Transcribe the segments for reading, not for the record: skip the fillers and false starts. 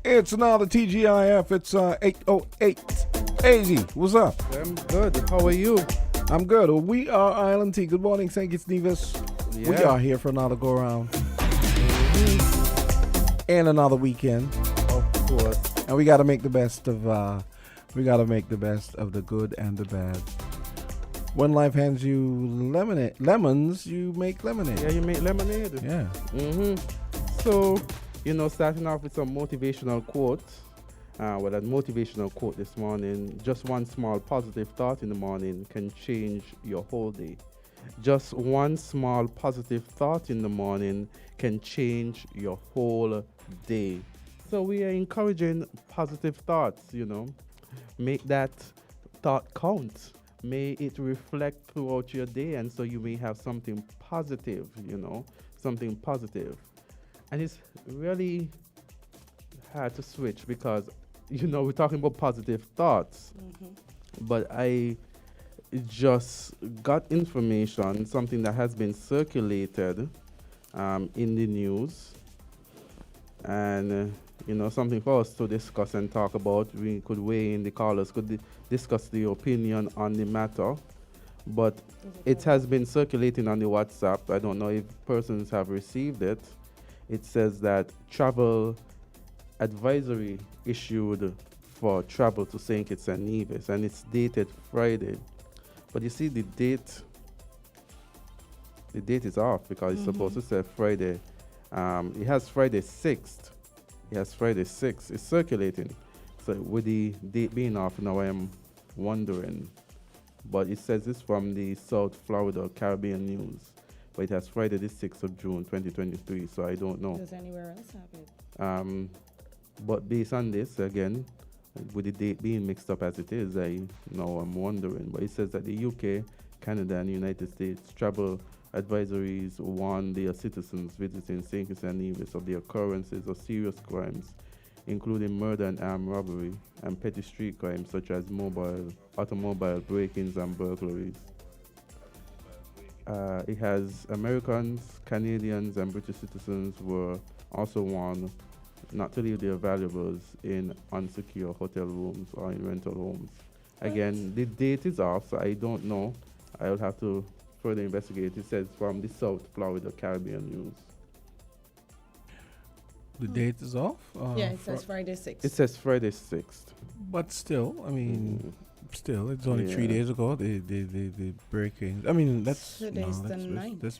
It's another TGIF. It's 808. Easy, what's up? I'm good. How are you? I'm good. Well, we are Island T. Good morning, St. Kitts Nevis. Yeah. We are here for another go around and another weekend, Of course. and we got to make the best of. We got to make the best of the good and the bad. When life hands you lemons, you make lemonade. Yeah, you make lemonade. Yeah. So, starting off with some motivational quotes. Well, that motivational quote this morning: just one small positive thought in the morning can change your whole day. Just one small positive thought in the morning can change your whole day. So we are encouraging positive thoughts, Make that thought count. May it reflect throughout your day, and so you may have something positive, something positive. And it's really hard to switch because, we're talking about positive thoughts. But I just got information, something that has been circulated in the news, and something for us to discuss and talk about. We could weigh in, the callers could discuss the opinion on the matter, but it has been circulating on the WhatsApp. I don't know if persons have received it. It says that travel advisory issued for travel to St. Kitts and Nevis, and it's dated Friday. But you see, the date is off because it's supposed to say Friday. It has Friday 6th. It has Friday 6th. It's circulating. So with the date being off, now I am wondering. But it says this from the South Florida Caribbean News. But it has Friday the 6th of June, 2023. So I don't know. Does anywhere else have it? But based on this, again, with the date being mixed up as it is, I'm wondering. But it says that the UK, Canada, and the United States travel advisories warn their citizens visiting St. Kitts and Nevis of the occurrences of serious crimes, including murder and armed robbery, and petty street crimes such as automobile break-ins and burglaries. It has Americans, Canadians, and British citizens were also warned not to leave their valuables in unsecure hotel rooms or in rental homes. Again, the date is off, so I don't know. I'll have to further investigate. It says from the South Florida Caribbean News. The date is off? Yeah, it says Friday 6th. It says Friday 6th. But still, I mean, it's only 3 Yeah. days ago. The break-ins. I mean, that's Today's the 9th. that's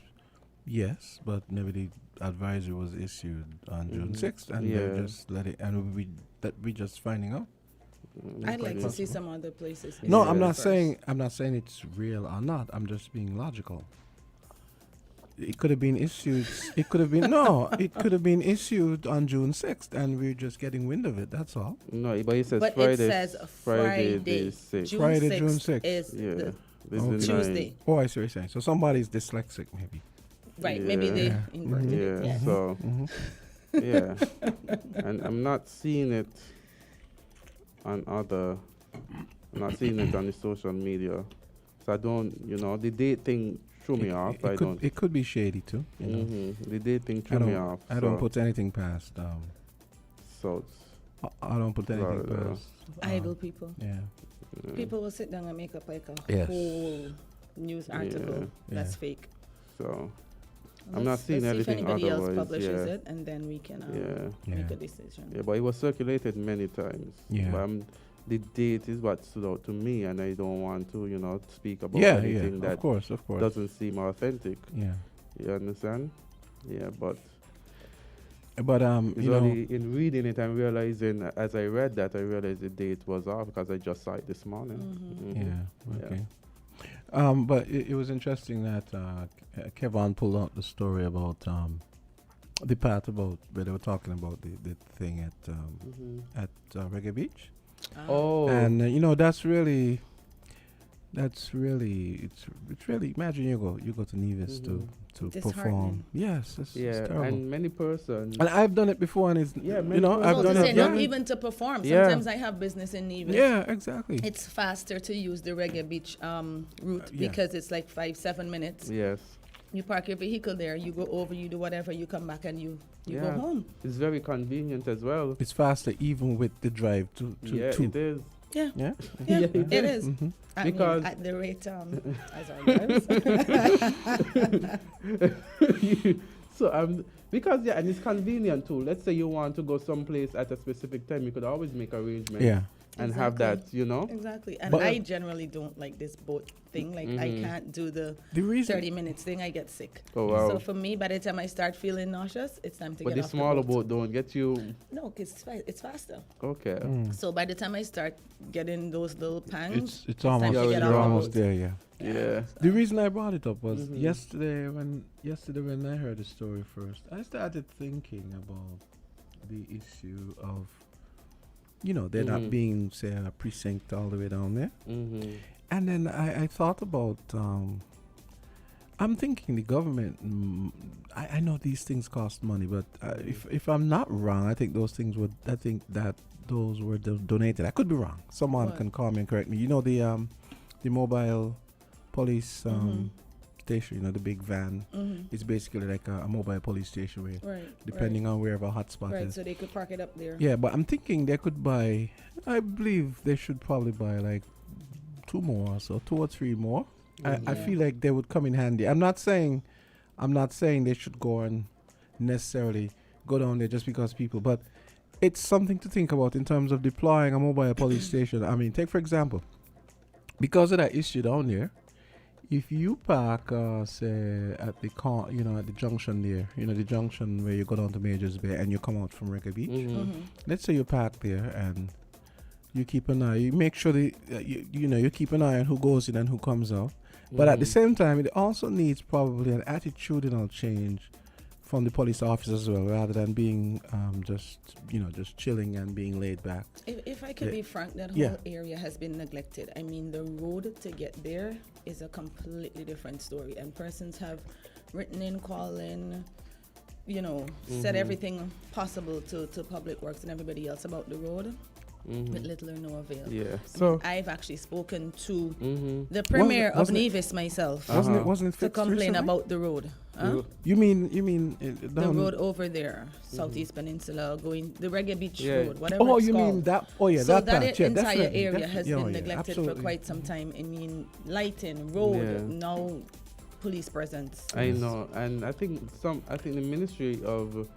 yes, but maybe the advisory was issued on June 6th, and Yeah. they just let it. And we just finding out. I'd like to see some other places. No, Yeah. I'm not first. saying it's real or not. I'm just being logical. It could have been issued. It could have been It could have been issued on June 6th, and we're just getting wind of it. That's all. No, but it says But Friday. it says Friday. the 6th. June Friday, 6th June 6th. is Yeah. the This is the Tuesday. Oh, I see what you're saying. So somebody's dyslexic, maybe. Right, maybe they Yeah. inverted it. Yeah, Yeah. so, yeah. And I'm not seeing it on I'm not seeing it on the social media. So I don't, the date thing threw me off. It could be shady too. The date thing I threw me don't. off. I don't put anything past. So, I don't put anything Florida. past. Idle people. Yeah. People will sit down and make up like a Yes. whole news article Yeah. that's Yeah. fake. so I'm not seeing let's anything see if anybody else otherwise, publishes yeah. it, and then we can Yeah. make Yeah. a decision. Yeah, but it was circulated many times. Yeah. But the date is what stood out to me, and I don't want to, speak about Yeah. anything Of that course. doesn't seem authentic. Yeah. You understand? Yeah, but But it's only in reading it and realizing, as I read that, I realized the date was off because I just saw it this morning. Mhm. Yeah. Yeah. Okay. But it was interesting that Kevin pulled out the story about the part about where they were talking about the thing at Reggae Beach, Oh, and that's really it's really, imagine you go to Nevis to perform. Disheartening. Yes, it's yeah, terrible. and many persons. And I've done it before, and it's Yeah, I've done to say, it. not Yeah. even to perform. Yeah. Sometimes I have business in Nevis. Yeah, exactly. It's faster to use the Reggae Beach route Yeah. because it's like 5-7 minutes. Yes. You park your vehicle there, you go over, you do whatever, you come back and you go Yeah. home. It's very convenient as well. It's faster even with the drive to Yeah, two. it is. Yeah, Yeah. yeah, Yeah, it is. Mhm. I Because- mean, at the rate as our drives. So because and it's convenient too. Let's say you want to go someplace at a specific time, you could always make arrangements Yeah. and have Exactly. that, you know. Exactly. And But- I generally don't like this boat thing. Like, I can't do the The reason 30 minutes thing. I get sick. Oh wow. So for me, by the time I start feeling nauseous, it's time to But get the off smaller the boat. boat don't get you. No, because it's faster. Okay. So by the time I start getting those little pangs, it's time almost to get you're off the almost boat. there, yeah. Yeah. The reason I brought it up was Mhm. yesterday when I heard the story first, I started thinking about the issue of, there not Mhm. being, say, a precinct all the way down there. Mm-hmm. And then I thought about, I'm thinking the government, I know these things cost money, but if I'm not wrong, I think that those were donated. I could be wrong. Someone What? can call me and correct me. You know, the mobile police station, the big van. It's basically like a mobile police station where, right, depending on wherever a hotspot right, is. so they could park it up there. Yeah, but I'm thinking they could buy, I believe they should probably buy like 2 more, so 2 or 3 more. I Yeah. feel like they would come in handy. I'm not saying they should go and necessarily go down there just because people, but it's something to think about in terms of deploying a mobile police station. I mean, take for example, because of that issue down there, if you park, say, at the at the junction there, the junction where you go down to Majors Bay and you come out from Reggae Beach, Mm-hmm. let's say you park there and you keep an eye, you make sure you keep an eye on who goes in and who comes out. But at the same time, it also needs probably an attitudinal change from the police officers as well, rather than being just chilling and being laid back. If I could Yeah. be frank, that whole Yeah. area has been neglected. I mean, the road to get there is a completely different story, and persons have written in, calling, said everything possible to Public Works and everybody else about the road, with little or no avail. Yeah. So I've actually spoken to Mm-hmm. the premier of wasn't it- Nevis myself wasn't it to fixed complain recently? about the road. Huh? You mean The down- road over there, Southeast Peninsula, going the Reggae Beach Yeah. Road, whatever Oh, it's you called. mean that? Oh, yeah, So that that part. Yeah, entire definitely, area has yeah, been yeah, neglected for absolutely. quite some time. I mean, lighting, road, Yeah. now police presence. I know, and I think the Ministry of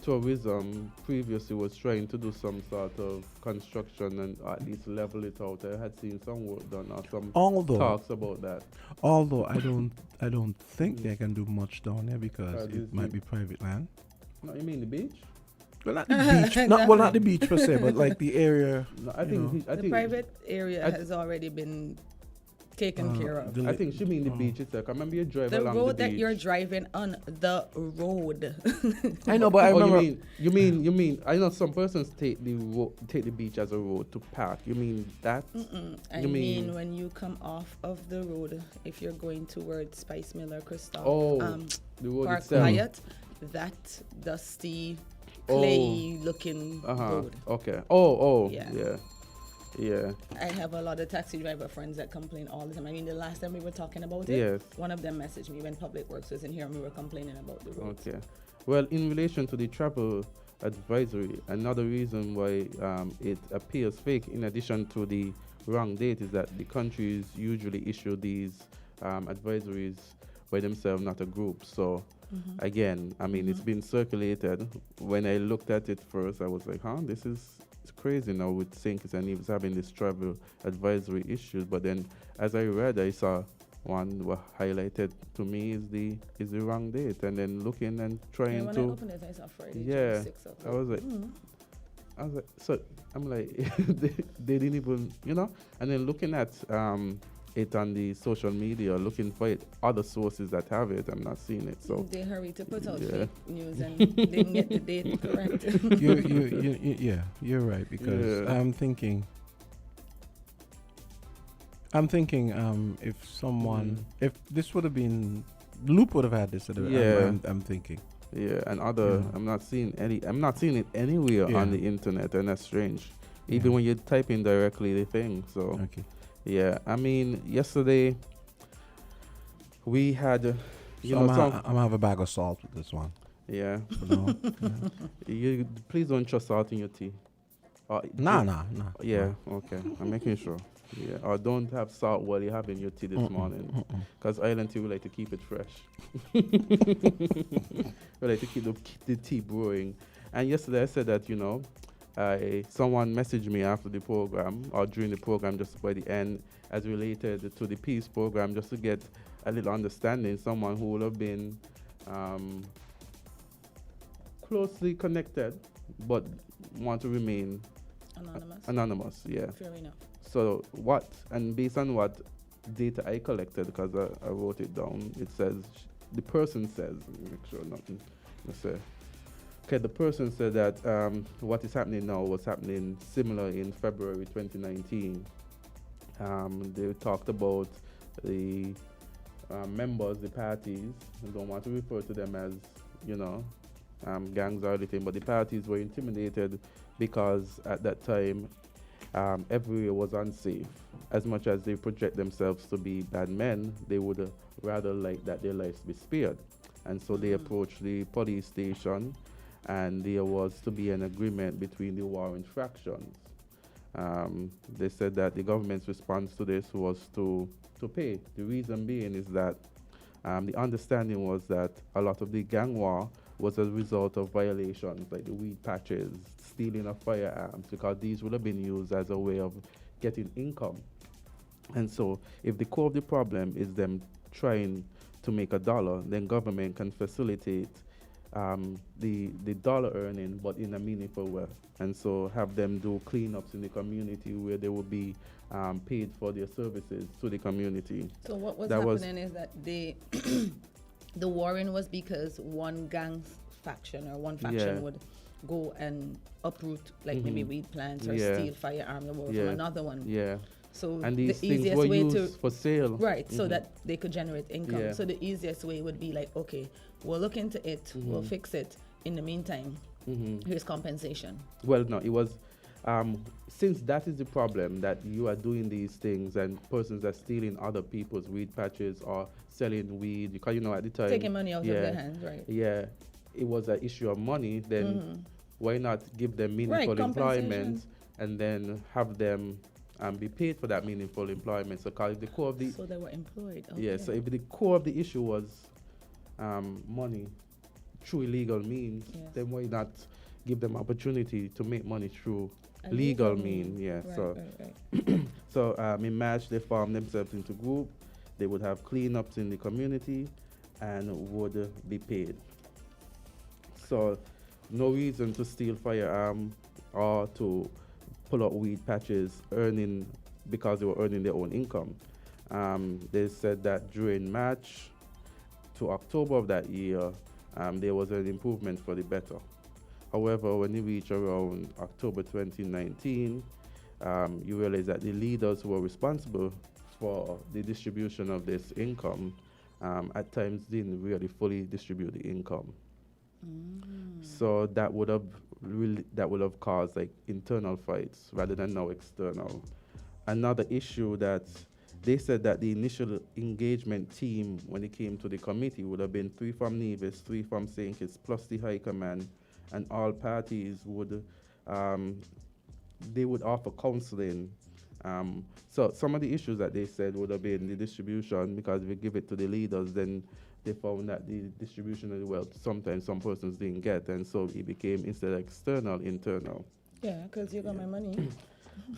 Tourism previously was trying to do some sort of construction and at least level it out. I had seen some work done or some talks about that. Although I don't think they can do much down there because Because it it's might the- be private land. No, you mean the beach? Well, not the beach. Not the beach per se, but like the area. No, I You think know. I The think private area I- has already been taken care of. I think she mean the beach itself. I remember you drive The along road the that beach. you're driving on, the road. I know, but I Oh, remember. you mean? I know some persons take the beach as a road to park. You mean that? I You mean, mean- when you come off of the road, if you're going towards Spice Miller, Christoph, Oh, the road Park itself. Wyatt, that dusty, clay-looking road. Okay. Oh, Yeah. yeah. I have a lot of taxi driver friends that complain all the time. I mean, the last time we were talking about it, Yes. one of them messaged me when Public Works was in here and we were complaining about the roads. Okay. Well, in relation to the travel advisory, another reason why it appears fake, in addition to the wrong date, is that the countries usually issue these advisories by themselves, not a group. So, again, I mean, it's been circulated. When I looked at it first, I was like, this is crazy now with Sinkers and Nevis having this travel advisory issues. But then, as I read, I saw one what highlighted to me is the wrong date, and then looking and Yeah, trying when I to opened it, I saw Friday, Yeah, 26th of I was like, so I'm like, they didn't even, and then looking at it on the social media, looking for it, other sources that have it, I'm not seeing it. So they hurry to put out Yeah. fake news and didn't get the date correct. You're right, because Yeah. I'm thinking if someone if this would have been Loop would have had this, Yeah. I'm thinking. yeah, and other, Yeah. I'm not seeing it anywhere Yeah. on the internet, and that's strange. Even Yeah. when you type in directly the thing. So Okay. yeah, I mean, yesterday we had You So know, some I'm gonna have a bag of salt with this one. yeah. You know? You please don't trust salt in your tea. Nah, do- nah, nah. Yeah, okay. I'm making sure. Yeah, or don't have salt while you're having your tea this morning, because island tea we like to keep it fresh. We like to keep the tea brewing. And yesterday I said that someone messaged me after the program or during the program just by the end as related to the peace program just to get a little understanding. Someone who would have been closely connected but want to remain anonymous. Yeah. Fair enough. So and based on what data I collected, because I wrote it down, it says, the person says, let me make sure nothing, let's say. Okay, the person said that what is happening now was happening similar in February 2019. They talked about the members, the parties, I don't want to refer to them as, gangs or anything, but the parties were intimidated because at that time, everywhere was unsafe. As much as they project themselves to be bad men, they would rather like that their lives be spared. And so they approached the police station, and there was to be an agreement between the warring fractions. They said that the government's response to this was to pay. The reason being is that the understanding was that a lot of the gang war was a result of violations like the weed patches, stealing of firearms, because these would have been used as a way of getting income. And so if the core of the problem is them trying to make a dollar, then government can facilitate the dollar earning, but in a meaningful way. And so have them do cleanups in the community where they will be paid for their services to the community. So what was happening is that the warring was because one gang faction or one faction would go and uproot maybe weed plants or steal firearms from another one. Yeah. So and these the things easiest were way used for sale. Right, so that they could generate income. Yeah. So the easiest way would be like, okay, we'll look into it, we'll fix it. In the meantime, here's compensation. Well, no, it was, since that is the problem, that you are doing these things and persons are stealing other people's weed patches or selling weed, because at the time. Taking money out of their hands, right. Yeah, it was an issue of money, then why not give them meaningful employment and then have them be paid for that meaningful employment. So if the core of the... So they were employed. Okay. Yeah, so if the core of the issue was money through illegal means, then why not give them opportunity to make money through legal means? Yeah, right. So in March, they formed themselves into group. They would have cleanups in the community and would be paid. So no reason to steal firearm or to pull out weed patches because they were earning their own income. They said that during March to October of that year, there was an improvement for the better. However, when you reach around October 2019, you realize that the leaders who were responsible for the distribution of this income at times didn't really fully distribute the income. So that would have caused like internal fights rather than now external. Another issue that they said that the initial engagement team when it came to the committee would have been 3 from Nevis, 3 from St. Kitts, plus the High Command, and all parties would they would offer counseling. So some of the issues that they said would have been the distribution, because if you give it to the leaders, then they found that the distribution of the wealth sometimes some persons didn't get, and so it became instead of external, internal. Yeah, because you got my money.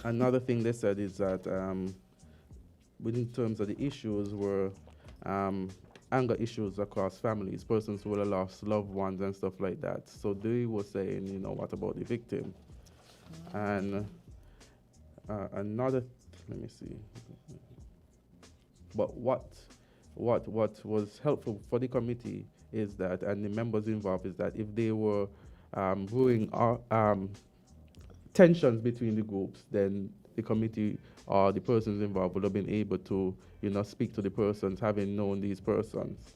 Another thing they said is that within terms of the issues were anger issues across families, persons who would have lost loved ones and stuff like that. So they were saying, what about the victim? And let me see. But what was helpful for the committee is that, and the members involved, is that if they were brewing tensions between the groups, then the committee or the persons involved would have been able to, speak to the persons, having known these persons.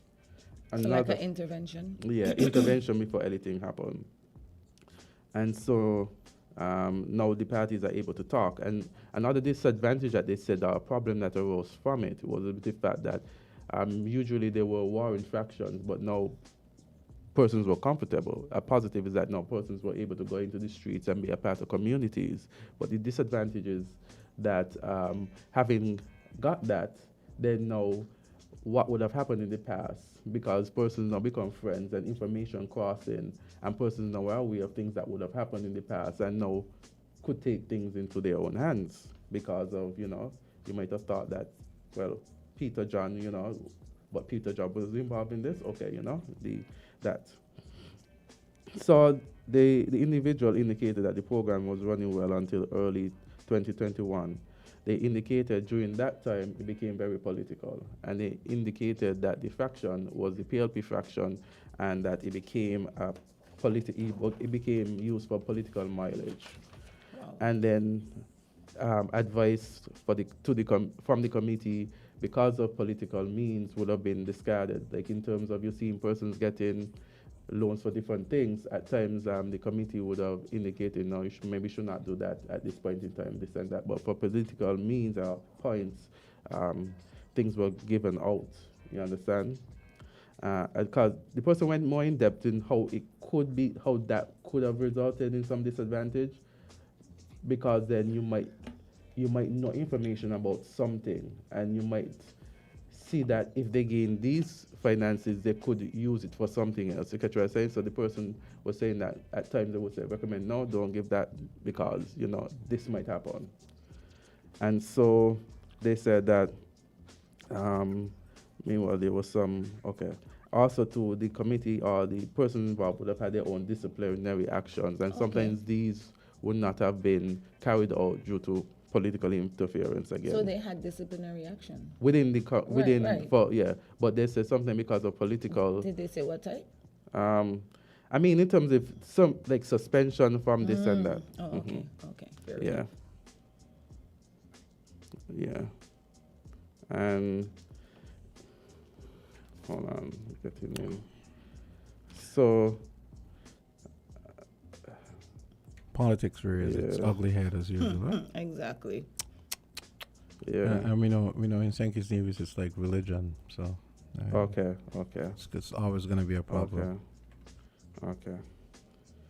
So like an intervention? Yeah, intervention before anything happened. And so now the parties are able to talk. And another disadvantage that they said, a problem that arose from it, was the fact that Usually they were warring factions, but now persons were comfortable. A positive is that now persons were able to go into the streets and be a part of communities. But the disadvantage is that having got that, then now what would have happened in the past, because persons now become friends and information crossing, and persons now are aware of things that would have happened in the past and now could take things into their own hands because of, you might have thought that, well, Peter John, but Peter John was involved in this, okay, that. So the individual indicated that the program was running well until early 2021. They indicated during that time it became very political, and they indicated that the faction was the PLP faction, and that it became it became used for political mileage. Wow. And then advice from the committee, because of political means, would have been discarded. Like in terms of you seeing persons getting loans for different things, at times the committee would have indicated, no, you maybe should not do that at this point in time, this and that. But for political means or points, things were given out. You understand? Because the person went more in depth in how that could have resulted in some disadvantage, because then you might know information about something, and you might see that if they gain these finances, they could use it for something else. You catch what I'm saying? So the person was saying that at times they would say, recommend, no, don't give that, because, this might happen. And so they said that, meanwhile, there was also to the committee or the person involved would have had their own disciplinary actions, and sometimes these would not have been carried out due to political interference again. So they had disciplinary action within the right. But they said something because of political. Did they say what type? In terms of some like suspension from this and that. Oh, okay, okay, fair Yeah. enough. Yeah. And hold on, getting in. So Politics rears its ugly head as usual. Huh? Exactly. yeah. And we know in St. Kitts Nevis it's like religion, so Okay. it's always going to be a problem. Okay.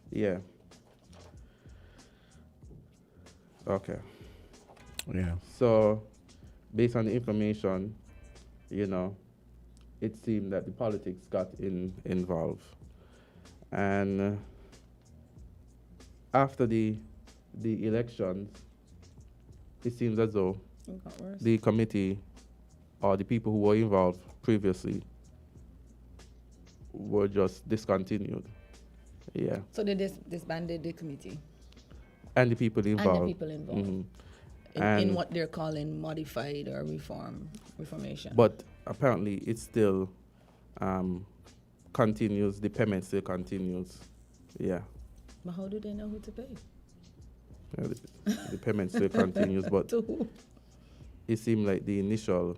Yeah. Okay. Yeah. So, based on the information, it seemed that the politics got involved. And after the elections, it seems as though It got worse. the committee or the people who were involved previously were just discontinued. Yeah. So they disbanded the committee And the people involved. and the people involved Mhm. in And- what they're calling modified or reformation. But apparently it still continues, the payment still continues. Yeah. But how do they know who to pay? Yeah, the payment still continues, but To who? it seemed like the initial,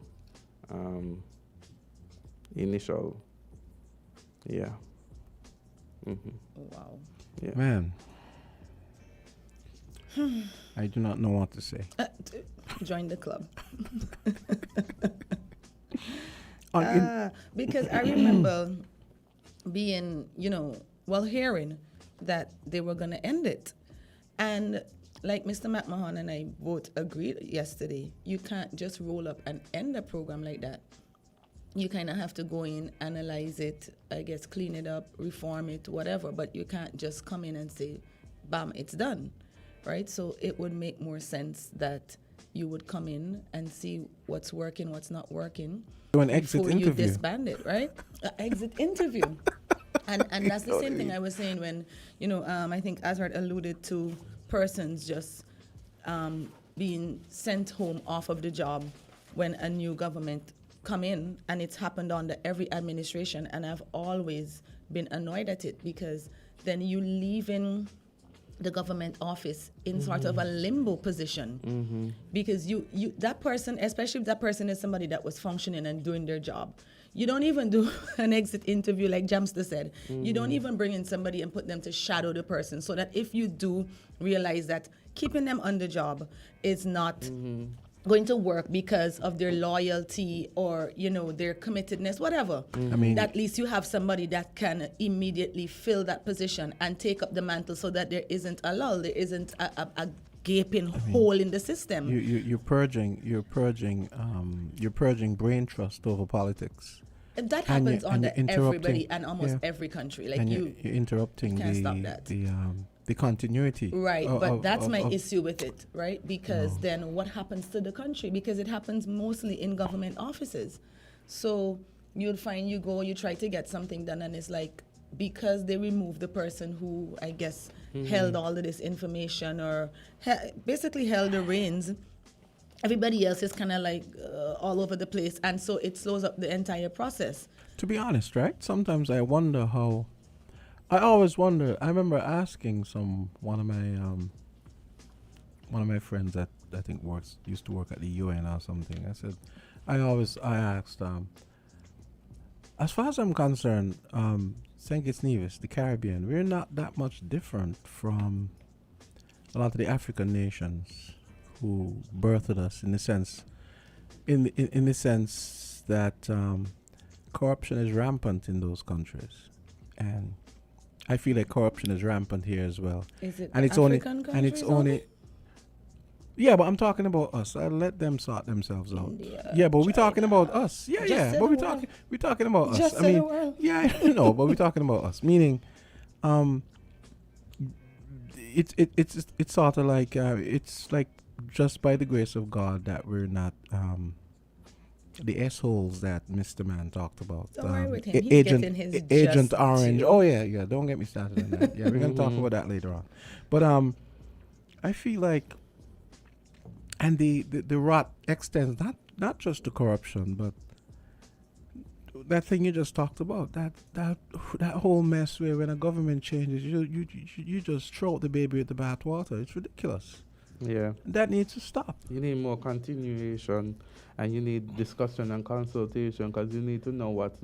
yeah. Wow. Yeah. Man, I do not know what to say. Join the club. In- Because I remember being, hearing that they were going to end it. And like Mr. McMahon and I both agreed yesterday, you can't just roll up and end a program like that. You kind of have to go in, analyze it, I guess, clean it up, reform it, whatever. But you can't just come in and say, bam, it's done, right? So it would make more sense that you would come in and see what's working, what's not working. Do an exit before you interview. disband it, right? Exit interview. And that's the same thing I was saying when, I think Azard alluded to persons just being sent home off of the job when a new government come in, and it's happened under every administration, and I've always been annoyed at it, because then you leave in the government office in sort of a limbo position, because you that person, especially if that person is somebody that was functioning and doing their job, you don't even do an exit interview like Jamster said. You don't even bring in somebody and put them to shadow the person, so that if you do realize that keeping them on the job is not going to work because of their loyalty or, their committedness, whatever. I mean, at least you have somebody that can immediately fill that position and take up the mantle so that there isn't a lull, there isn't a gaping hole in the system. You're purging brain trust over politics. That happens under you're everybody and almost every country. Like you're interrupting can't stop that. The continuity. Right, but that's my issue with it, right? Because then what happens to the country? Because it happens mostly in government offices. So you'll find you try to get something done, and it's like, because they remove the person who, I guess, held all of this information or basically held the reins, everybody else is kind of like all over the place, and so it slows up the entire process. To be honest, right? Sometimes I wonder how. I always wonder. I remember asking one of my friends that I think used to work at the UN or something. I asked, as far as I'm concerned, St. Kitts Nevis, the Caribbean, we're not that much different from a lot of the African nations who birthed us, in the sense that corruption is rampant in those countries, and I feel like corruption is rampant here as well. Is it and it's African only, and it's only. Yeah, but I'm talking about us. I'll let them sort themselves out. India, yeah, but we're China. talking about us. Yeah, but we're talking about us. I mean, yeah, no, but we're talking about us. Meaning, it's sort of like it's like just by the grace of God that we're not the assholes that Mr. Man talked about. Don't worry with him. He's getting his Agent just Orange. too. Oh yeah. Don't get me started on that. Yeah, we're gonna talk about that later on. But I feel like, and the rot extends not just to corruption, but that thing you just talked about. That whole mess where when a government changes, you just throw out the baby with the bathwater. It's ridiculous. Yeah. That needs to stop. You need more continuation, and you need discussion and consultation, because you need to know what's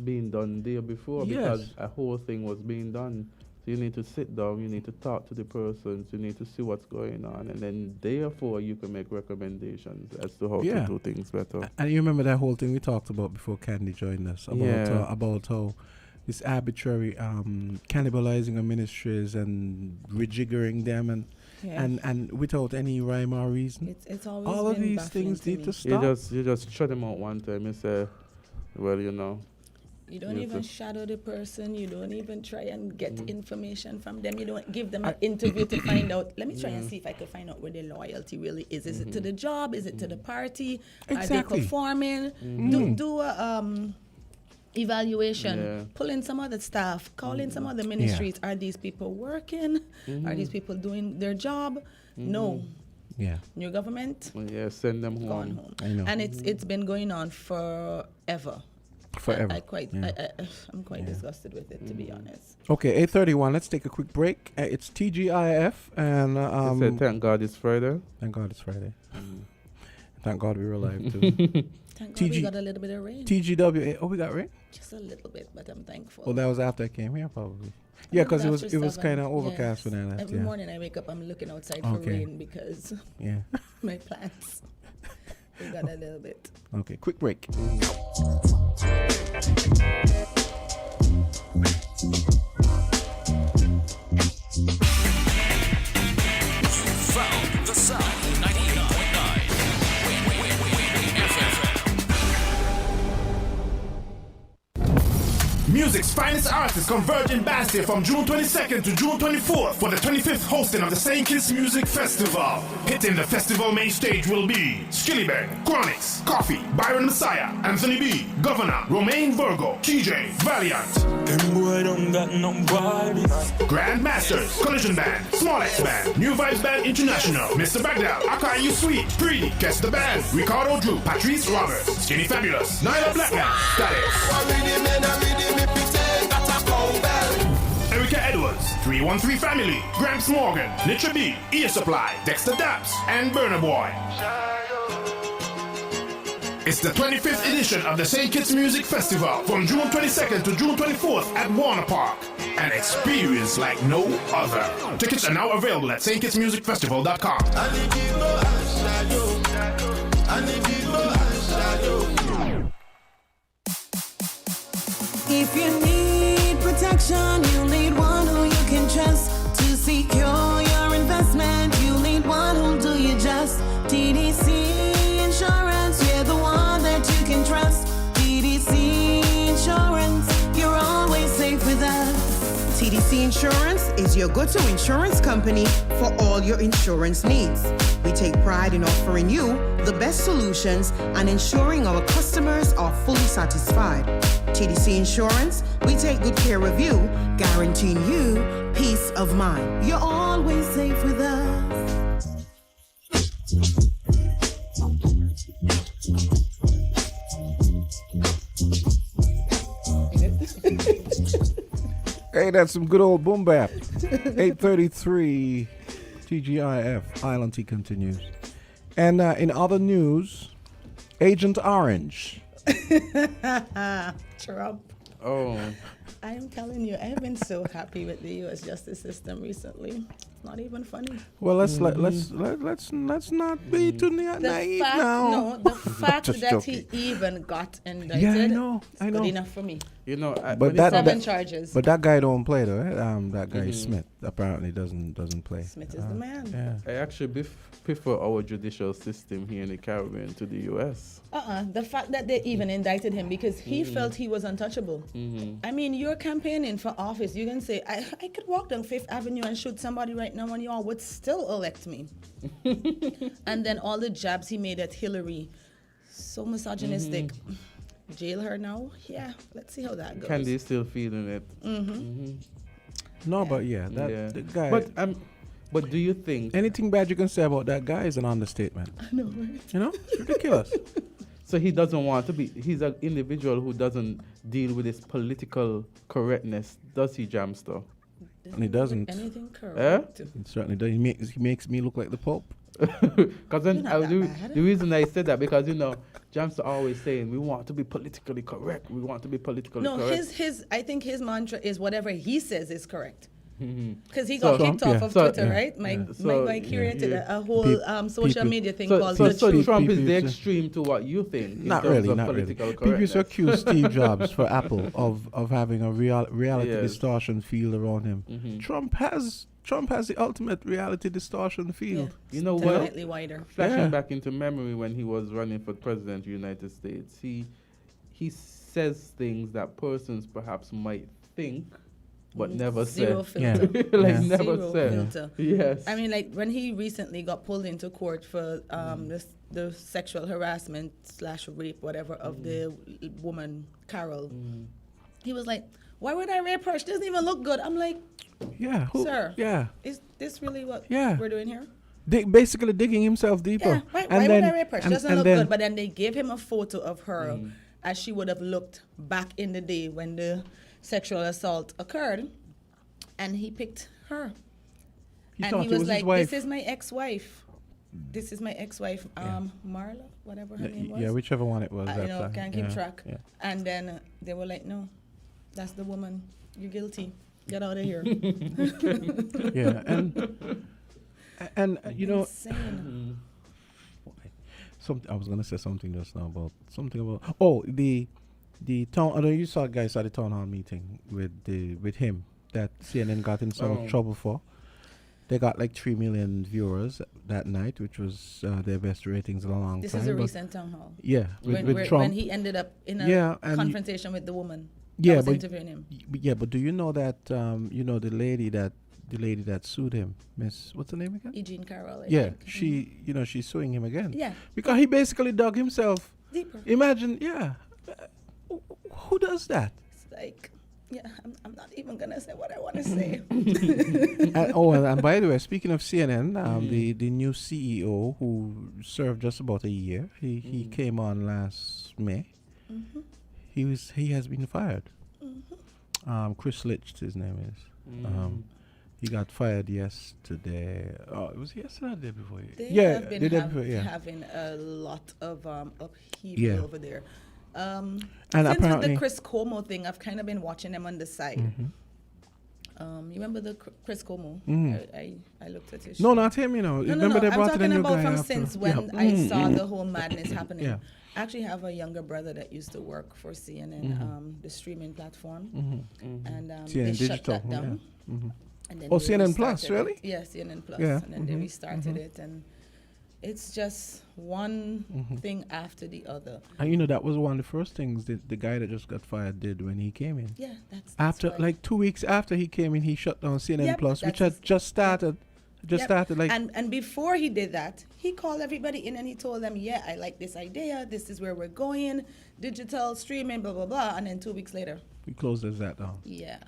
being done there before, because a whole thing was being done. So you need to sit down, you need to talk to the persons, you need to see what's going on, and then therefore you can make recommendations as to how to do things better. And you remember that whole thing we talked about before Candy joined us, about how this arbitrary cannibalizing of ministries and rejiggering them and without any rhyme or reason. It's always all of been these baffling things to need me. to stop. You just shut them out one time. You say, well, You don't even shadow the person. You don't even try and get information from them. You don't give them an interview to find out. Let me try and see if I can find out where their loyalty really is. Is it to the job? Is it to the party? Exactly. Are they performing? Do a evaluation. Pull in some other staff. Call in some other ministries. Are these people working? Are these people doing their job? No. Yeah. New government? Yeah, send them Gone home. home. I know. And it's been going on forever. Forever. I'm quite disgusted with it, to be honest. Okay, 8:31. Let's take a quick break. It's TGIF, and Say, thank God it's Friday. thank God it's Friday. Thank God we were alive too. Thank God we got a little bit of rain. TGWA. Oh, we got rain. Just a little bit, but I'm thankful. Well, that was after I came here, probably. Yeah, because it was kind of overcast when I left. Every morning I wake up, I'm looking outside for rain because my plants. We got a little bit. Okay, quick break. Found the sound 99.9 FM. Music's finest artists converge in Bastille from June 22nd to June 24th for the 25th hosting of the St. Kitts Music Festival. Hitting the festival main stage will be Skillybang, Chronix, Coffee, Byron Messiah, Anthony B, Governor, Romaine Virgo, TJ, Valiant. Them boy don't got nobody. Grandmasters, Collision Band, Small X Band, New Vibes Band International, Mr. Bagdell, Akai You Sweet, Preedy, Guess the Band, Ricardo Drew, Patrice Roberts, Skinny Fabulous, Nyla Blackman, Status. Erica Edwards, 313 Family, Gramps Morgan, Nitra B, Ear Supply, Dexter Daps, and Burner Boy. It's the 25th edition of the St. Kitts Music Festival from June 22nd to June 24th at Warner Park. An experience like no other. Tickets are now available at stkitsmusicfestival.com. and the people and shadow. If you need protection, you need one who you can trust to secure your investment. You need one who'll do you just. TDC Insurance, you're the one that you can trust. TDC Insurance, you're always safe with us. TDC Insurance is your go-to insurance company for all your insurance needs. We take pride in offering you the best solutions and ensuring our customers are fully satisfied. TDC Insurance, we take good care of you, guaranteeing you peace of mind. You're always safe with us. Hey, that's some good old boom bap. 8:33 TGIF. Island T continues. And in other news, Agent Orange. Trump. Oh. I am telling you, I have been so happy with the U.S. justice system recently. Not even funny. Well, let's not be too naive fact, now. No, the fact Just that joking. he even got indicted. Yeah, I know. Good enough for me. You know, But that, 7 charges. But that guy don't play though. Right? That guy Smith apparently doesn't play. Smith is the man. Yeah. I actually prefer our judicial system here in the Caribbean to the U.S. The fact that they even indicted him because he felt he was untouchable. I mean, you're campaigning for office. You can say, I could walk down Fifth Avenue and shoot somebody right now and y'all would still elect me. And then all the jabs he made at Hillary, so misogynistic. Jail her now? Yeah, let's see how that goes. Candisie still feeling it. No, but the guy. But do you think anything bad you can say about that guy is an understatement? I know, right? You know, it's ridiculous. So he doesn't want to be. He's an individual who doesn't deal with his political correctness, does he, Jamster? And he doesn't. Anything correct. He certainly does. He makes me look like the Pope. Because the reason I said that because Jamster always saying we want to be politically correct. We want to be politically correct. No, I think his mantra is whatever he says is correct. Because he got kicked off of Twitter, right? Mike created a whole social media thing called the So truth. Trump is the extreme to what you think in not terms really, of not political really. People used to correctness. accuse Steve Jobs for Apple of having a reality distortion field around him. Trump has the ultimate reality distortion field. Yeah, you know what? definitely wider. Flashing back into memory when he was running for president of the United States, he says things that persons perhaps might think but never Zero say. filter. Never Zero say. filter. Yes. I mean, like when he recently got pulled into court for the sexual harassment / rape, whatever, of the woman Carol, he was like, "Why would I rape her? She doesn't even look good." I'm like, "Sir, is this really what we're doing here?" Basically digging himself deeper. Yeah, why would I rape her? She doesn't look good. But then they gave him a photo of her as she would have looked back in the day when the sexual assault occurred, and he picked her. And he was like, "This is my ex-wife. This is my ex-wife, Marla, whatever her name was." Yeah, whichever one it was. Can't keep track. Yeah. And then they were like, "No, that's the woman. You're guilty. Get out of here." Yeah, and you know, I was gonna say something just now about the town. I know you saw guys at the town hall meeting with him that CNN got in some trouble for. They got like 3 million viewers that night, which was their best ratings in a long time. This is a recent town hall. Yeah, with Trump. When he ended up in a confrontation with the woman. Yeah, was interviewing him. Yeah, but do you know that the lady that sued him, Miss, what's her name again? Eugene Carroll. I think. She's suing him again. Yeah. Because he basically dug himself deeper. Imagine, who does that? It's like, I'm not even gonna say what I want to say. and by the way, speaking of CNN, the new CEO who served just about a year, he came on last May. He has been fired. Chris Litch, his name is. He got fired yesterday. Oh, it was yesterday or the day before? They have been having a lot of upheaval over there. And since apparently with the Chris Cuomo thing, I've kind of been watching them on the side. You remember the Chris Como? I looked at his No, show. not him, you know. No, Remember they I'm brought in a talking new about guy from after. since when Yeah. I saw the whole madness happening. Yeah. I actually have a younger brother that used to work for CNN, the streaming platform, and CNN they shut Digital, that down. yeah. And then Oh, they CNN Plus, restarted really? it. Yes, CNN Plus. Yeah, And then they restarted it, and it's just one thing after the other. And you know, that was one of the first things that the guy that just got fired did when he came in. Yeah, that's After, right. like 2 weeks after he came in, he shut down CNN Yep, Plus, which that's had just started. Just Yep. started, like, and before he did that, he called everybody in and he told them, yeah, I like this idea. This is where we're going. Digital, streaming, blah, blah, blah. And then 2 weeks later, we closed that down. yeah.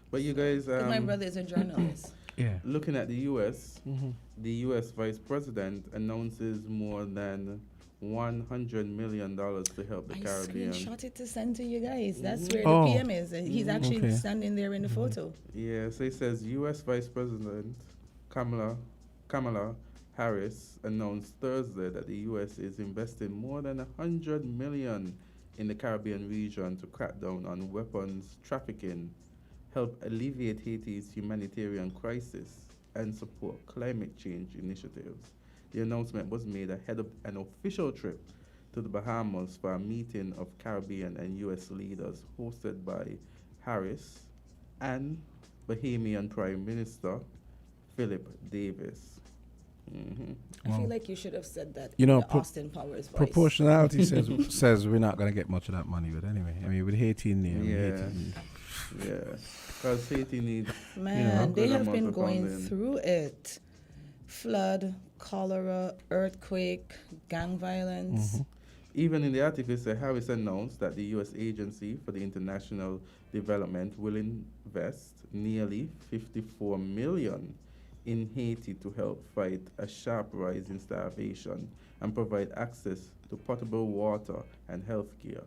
But you guys, 'Cause my brother is a journalist. Yeah. looking at the U.S., the U.S. Vice President announces more than $100 million to help the I Caribbean. screenshot it to send to you guys. That's where Oh. the PM is. He's actually Okay. standing there in the photo. Yeah, so it says U.S. Vice President Kamala Harris announced Thursday that the U.S. is investing more than $100 million in the Caribbean region to crack down on weapons trafficking, help alleviate Haiti's humanitarian crisis, and support climate change initiatives. The announcement was made ahead of an official trip to the Bahamas for a meeting of Caribbean and U.S. leaders hosted by Harris and Bahamian Prime Minister Philip Davis. I feel like you should have said that You in know, the Austin Powers voice. Proportionality says we're not going to get much of that money, but anyway, I mean, with Haiti in there, Yeah, because Haiti needs Man, they good have amount been of going funding. through it. Flood, cholera, earthquake, gang violence. Even in the article, it said Harris announced that the U.S. Agency for the International Development will invest nearly $54 million in Haiti to help fight a sharp rise in starvation and provide access to potable water and health care.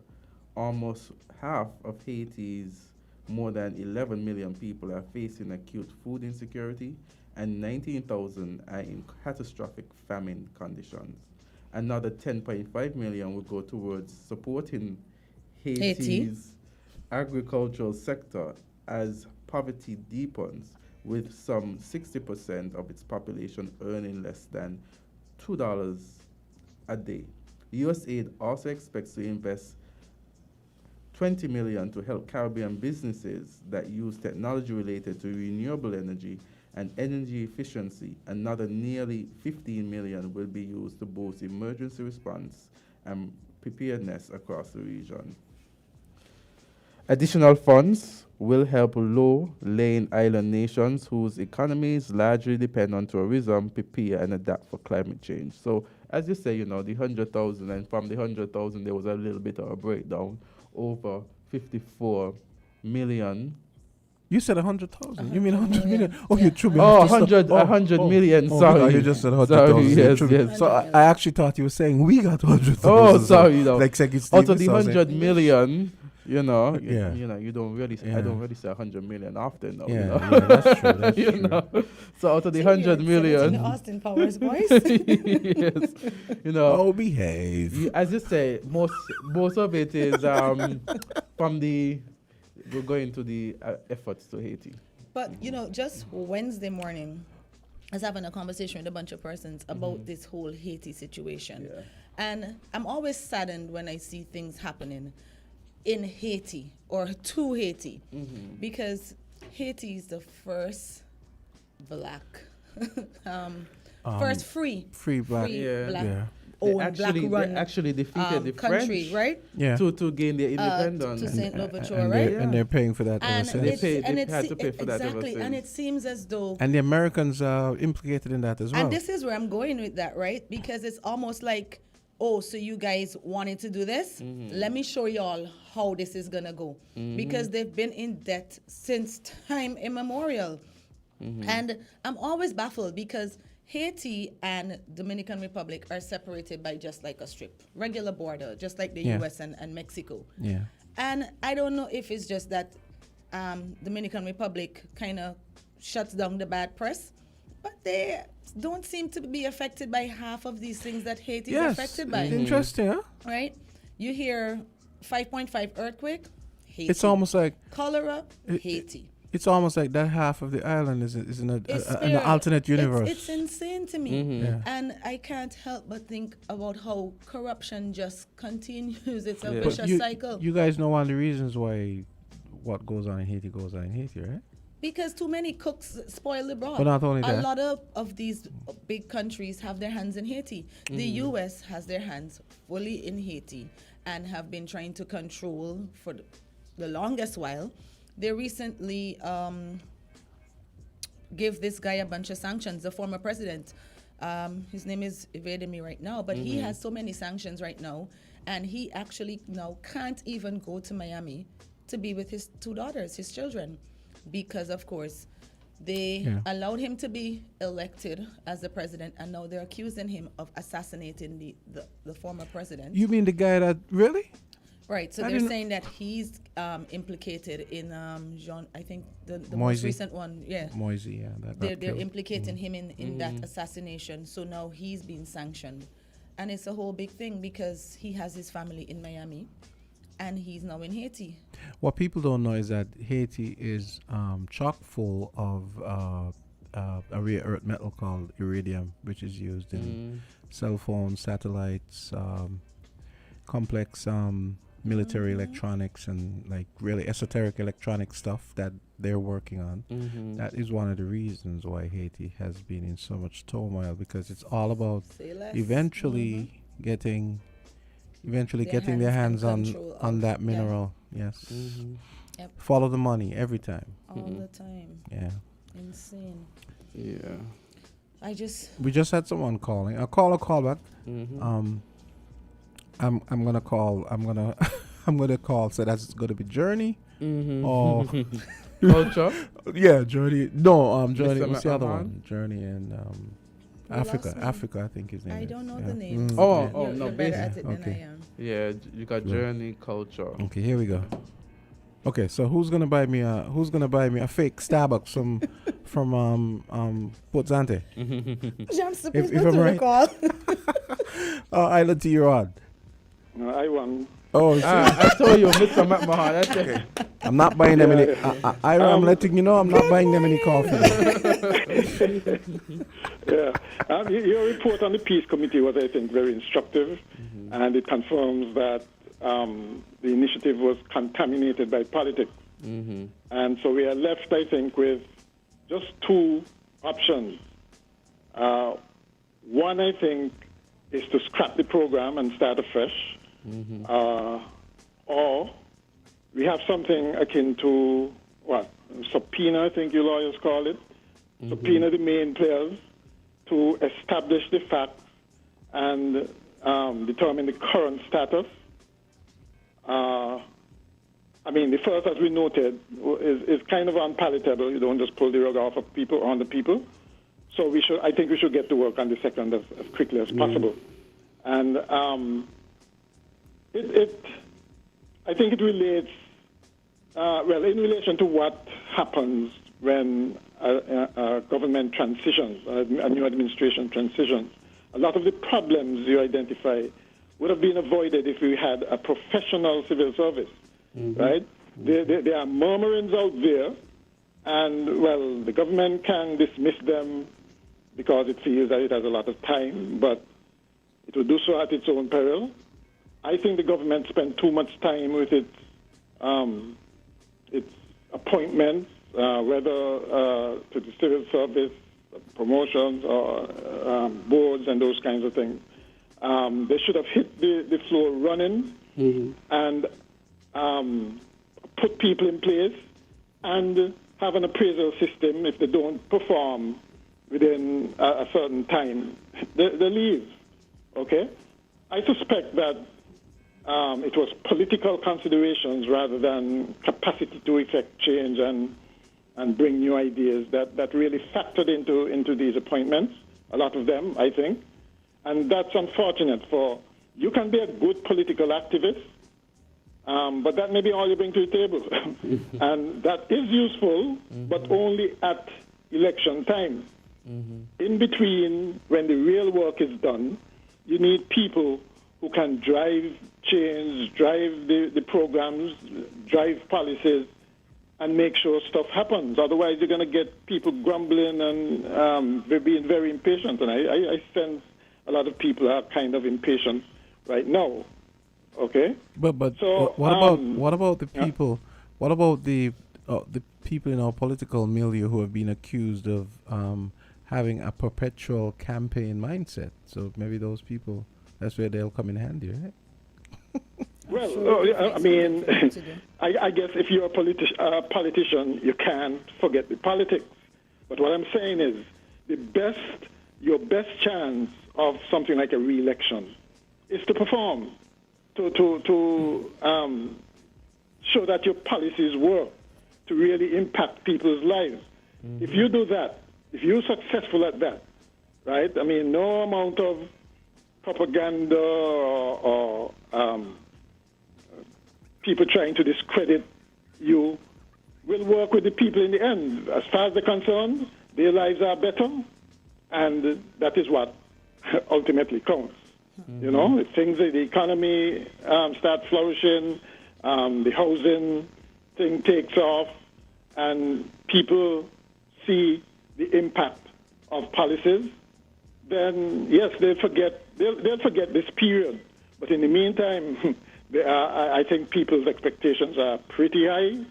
Almost half of Haiti's more than 11 million people are facing acute food insecurity, and 19,000 are in catastrophic famine conditions. Another 10.5 million will go towards supporting Haiti's agricultural sector as poverty deepens, with some 60% of its population earning less than $2 a day. USAID also expects to invest $20 million to help Caribbean businesses that use technology related to renewable energy and energy efficiency. Another nearly $15 million will be used to boost emergency response and preparedness across the region. Additional funds will help low-lying island nations whose economies largely depend on tourism prepare and adapt for climate change. So, as you say, you know, the 100,000, and from the 100,000, there was a little bit of a breakdown over 54 million. You said 100,000. You mean 100 million? Oh, you threw me Oh, off. 100 million, Oh, sorry. you just said Sorry, 100,000. yes, You threw me- yes. So I actually thought you were saying we got 100,000. Oh, So, sorry, no. Like second Out of the Stevens, so I was 100 million, you know, Yeah. you know, you don't really, Yeah. I don't really say 100 million often, though. Yeah, you know? yeah, that's true. That's You true. know? So out of the See, 100 you said it in million, the Austin Powers voice. yes, you know, Oh, behave. as you say, most of it is from the, we're going to the efforts to Haiti. But, you know, just Wednesday morning, I was having a conversation with a bunch of persons about this whole Haiti situation. Yeah. And I'm always saddened when I see things happening in Haiti or to Haiti, because Haiti is the first black, first free black. Yeah. black Yeah. They owned, actually, black-run they actually defeated the country, French right? Yeah. to gain their independence. To Saint Louverture, and right? They're, and they're paying for that ever And since. They it's, pay- and they it's had to pay for that ever exactly, and since. it seems as though. And the Americans are implicated in that as well. And this is where I'm going with that, right? Because it's almost like, oh, so you guys wanted to do this? Let me show y'all how this is gonna go. Because they've been in debt since time immemorial. And I'm always baffled because Haiti and Dominican Republic are separated by just like a strip, regular border, just like the Yeah. US and Mexico. Yeah. And I don't know if it's just that Dominican Republic kind of shuts down the bad press, but they don't seem to be affected by half of these things that Haiti is affected by. Interesting, huh? Right? You hear 5.5 earthquake, Haiti. It's almost like Cholera, Haiti. It's almost like that half of the island is in an Spared. alternate universe. It's insane to me. Yeah. And I can't help but think about how corruption just continues. It's a Yeah. But vicious cycle. you guys know one of the reasons why what goes on in Haiti goes on in Haiti, right? Because too many cooks spoil the broth. But not only A that. lot of these big countries have their hands in Haiti. The U.S. has their hands fully in Haiti and have been trying to control for the longest while. They recently gave this guy a bunch of sanctions, the former president. His name is evading me right now, but he has so many sanctions right now, and he actually now can't even go to Miami to be with his 2 daughters, his children, because of course they allowed him to be elected as the president, and now they're accusing him of assassinating the former president. You mean the guy that really? Right, so I they're didn't- saying that he's implicated in I think the most Moisey. recent one, yeah. Moisey, yeah. That They're killed. implicating him in that assassination, so now he's being sanctioned. And it's a whole big thing because he has his family in Miami and he's now in Haiti. What people don't know is that Haiti is chock full of a rare earth metal called iridium, which is used in cell phones, satellites, complex military electronics, and like really esoteric electronic stuff that they're working on. That is one of the reasons why Haiti has been in so much turmoil, because it's all about Say less. eventually getting Their their hands hands and on control on that of- yeah. mineral. Yes. Yep. Follow the money every time. All the time. Yeah. Insane. Yeah. I just We just had someone calling. I'll call back. I'm gonna call. I'm gonna call. So that's gonna be Journey. Or Culture. yeah, Journey. No, Journey. Mr. What's the other Mahan? one? Journey and The Africa. last one. Africa, I think his name. I is. don't know Yeah. the names. Oh, You're, oh, no, you're better basic. at it than Okay. I am. Yeah, you got Journey, Culture. Okay, here we go. Okay, so who's gonna buy me a fake Starbucks from Port Zante? if I'm right. call. Island to your odd. No, I won. Oh, I told you, Mr. McMahon. That's it. I'm not buying them any. I'm letting you know I'm not buying them any coffee. Yeah. Your report on the Peace Committee was, I think, very instructive, and it confirms that the initiative was contaminated by politics. And so we are left, I think, with just 2 options. One, I think, is to scrap the program and start afresh. Or we have something akin to, subpoena, I think you lawyers call it. Subpoena the main players to establish the facts and determine the current status. The first, as we noted, is kind of unpalatable. You don't just pull the rug off of people on the people. So I think we should get to work on the second as quickly as possible. And I think it relates, in relation to what happens when a government transitions, a new administration transitions. A lot of the problems you identify would have been avoided if we had a professional civil service, right? There are murmurings out there, and, the government can dismiss them because it feels that it has a lot of time, but it will do so at its own peril. I think the government spent too much time with its appointments, whether to the civil service, promotions, or boards and those kinds of things. They should have hit the floor running and put people in place and have an appraisal system. If they don't perform within a certain time, they leave. Okay? I suspect that it was political considerations rather than capacity to effect change and bring new ideas that really factored into these appointments, a lot of them, I think. And that's unfortunate you can be a good political activist, but that may be all you bring to the table. And that is useful, but only at election time. In between, when the real work is done, you need people who can drive change, drive the programs, drive policies, and make sure stuff happens. Otherwise, you're going to get people grumbling and they're being very impatient. And I sense a lot of people are kind of impatient right now. Okay. But So, what about the yeah. people? What about the people in our political milieu who have been accused of having a perpetual campaign mindset? So maybe those people, that's where they'll come in handy, right? Well, I mean, I guess if you're a politician, you can't forget the politics. But what I'm saying is, your best chance of something like a re-election is to perform, to show that your policies work, to really impact people's lives. Mm-hmm. If you do that, if you're successful at that, right? I mean, no amount of propaganda or people trying to discredit you will work with the people in the end. As far as they're concerned, their lives are better, and that is what ultimately counts. Mm-hmm. You know, if the economy starts flourishing, the housing thing takes off, and people see the impact of policies, then yes, they'll forget this period. But in the meantime, I think people's expectations are pretty high,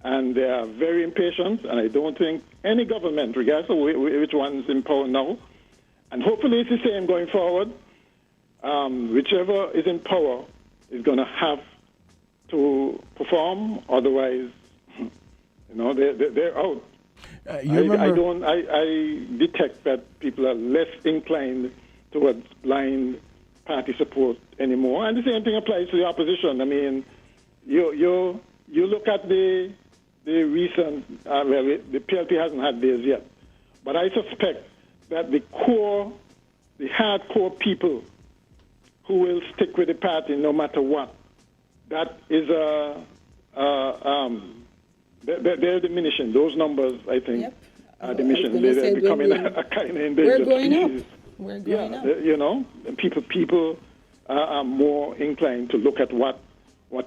and they are very impatient. And I don't think any government, regardless of which one's in power now, and hopefully it's the same going forward, whichever is in power is going to have to perform. Otherwise, they're out. I detect that people are less inclined towards blind party support anymore, and the same thing applies to the opposition. I mean, you look at the recent. The PLP hasn't had theirs yet, but I suspect that the hardcore people who will stick with the party no matter what, that is they're diminishing. Those numbers, I think, are diminishing. They're becoming a kind of endangered species. We're going up. You know, people are more inclined to look at what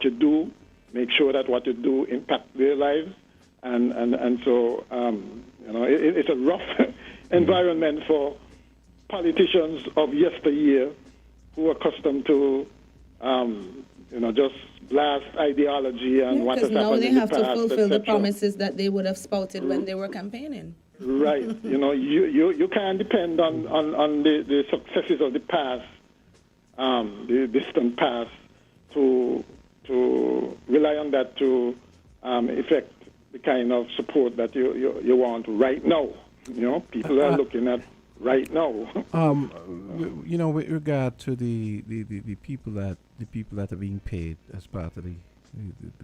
you do, make sure that what you do impact their lives, and so it's a rough environment for politicians of yesteryear who are accustomed to just blast ideology and what has happened in the past. Now they have to fulfill the etc. promises that they would have spouted when they were campaigning. Right. You can't depend on the successes of the past, the distant past, to rely on that to effect the kind of support that you want right now. People are looking at right now. With regard to the people that are being paid as part of the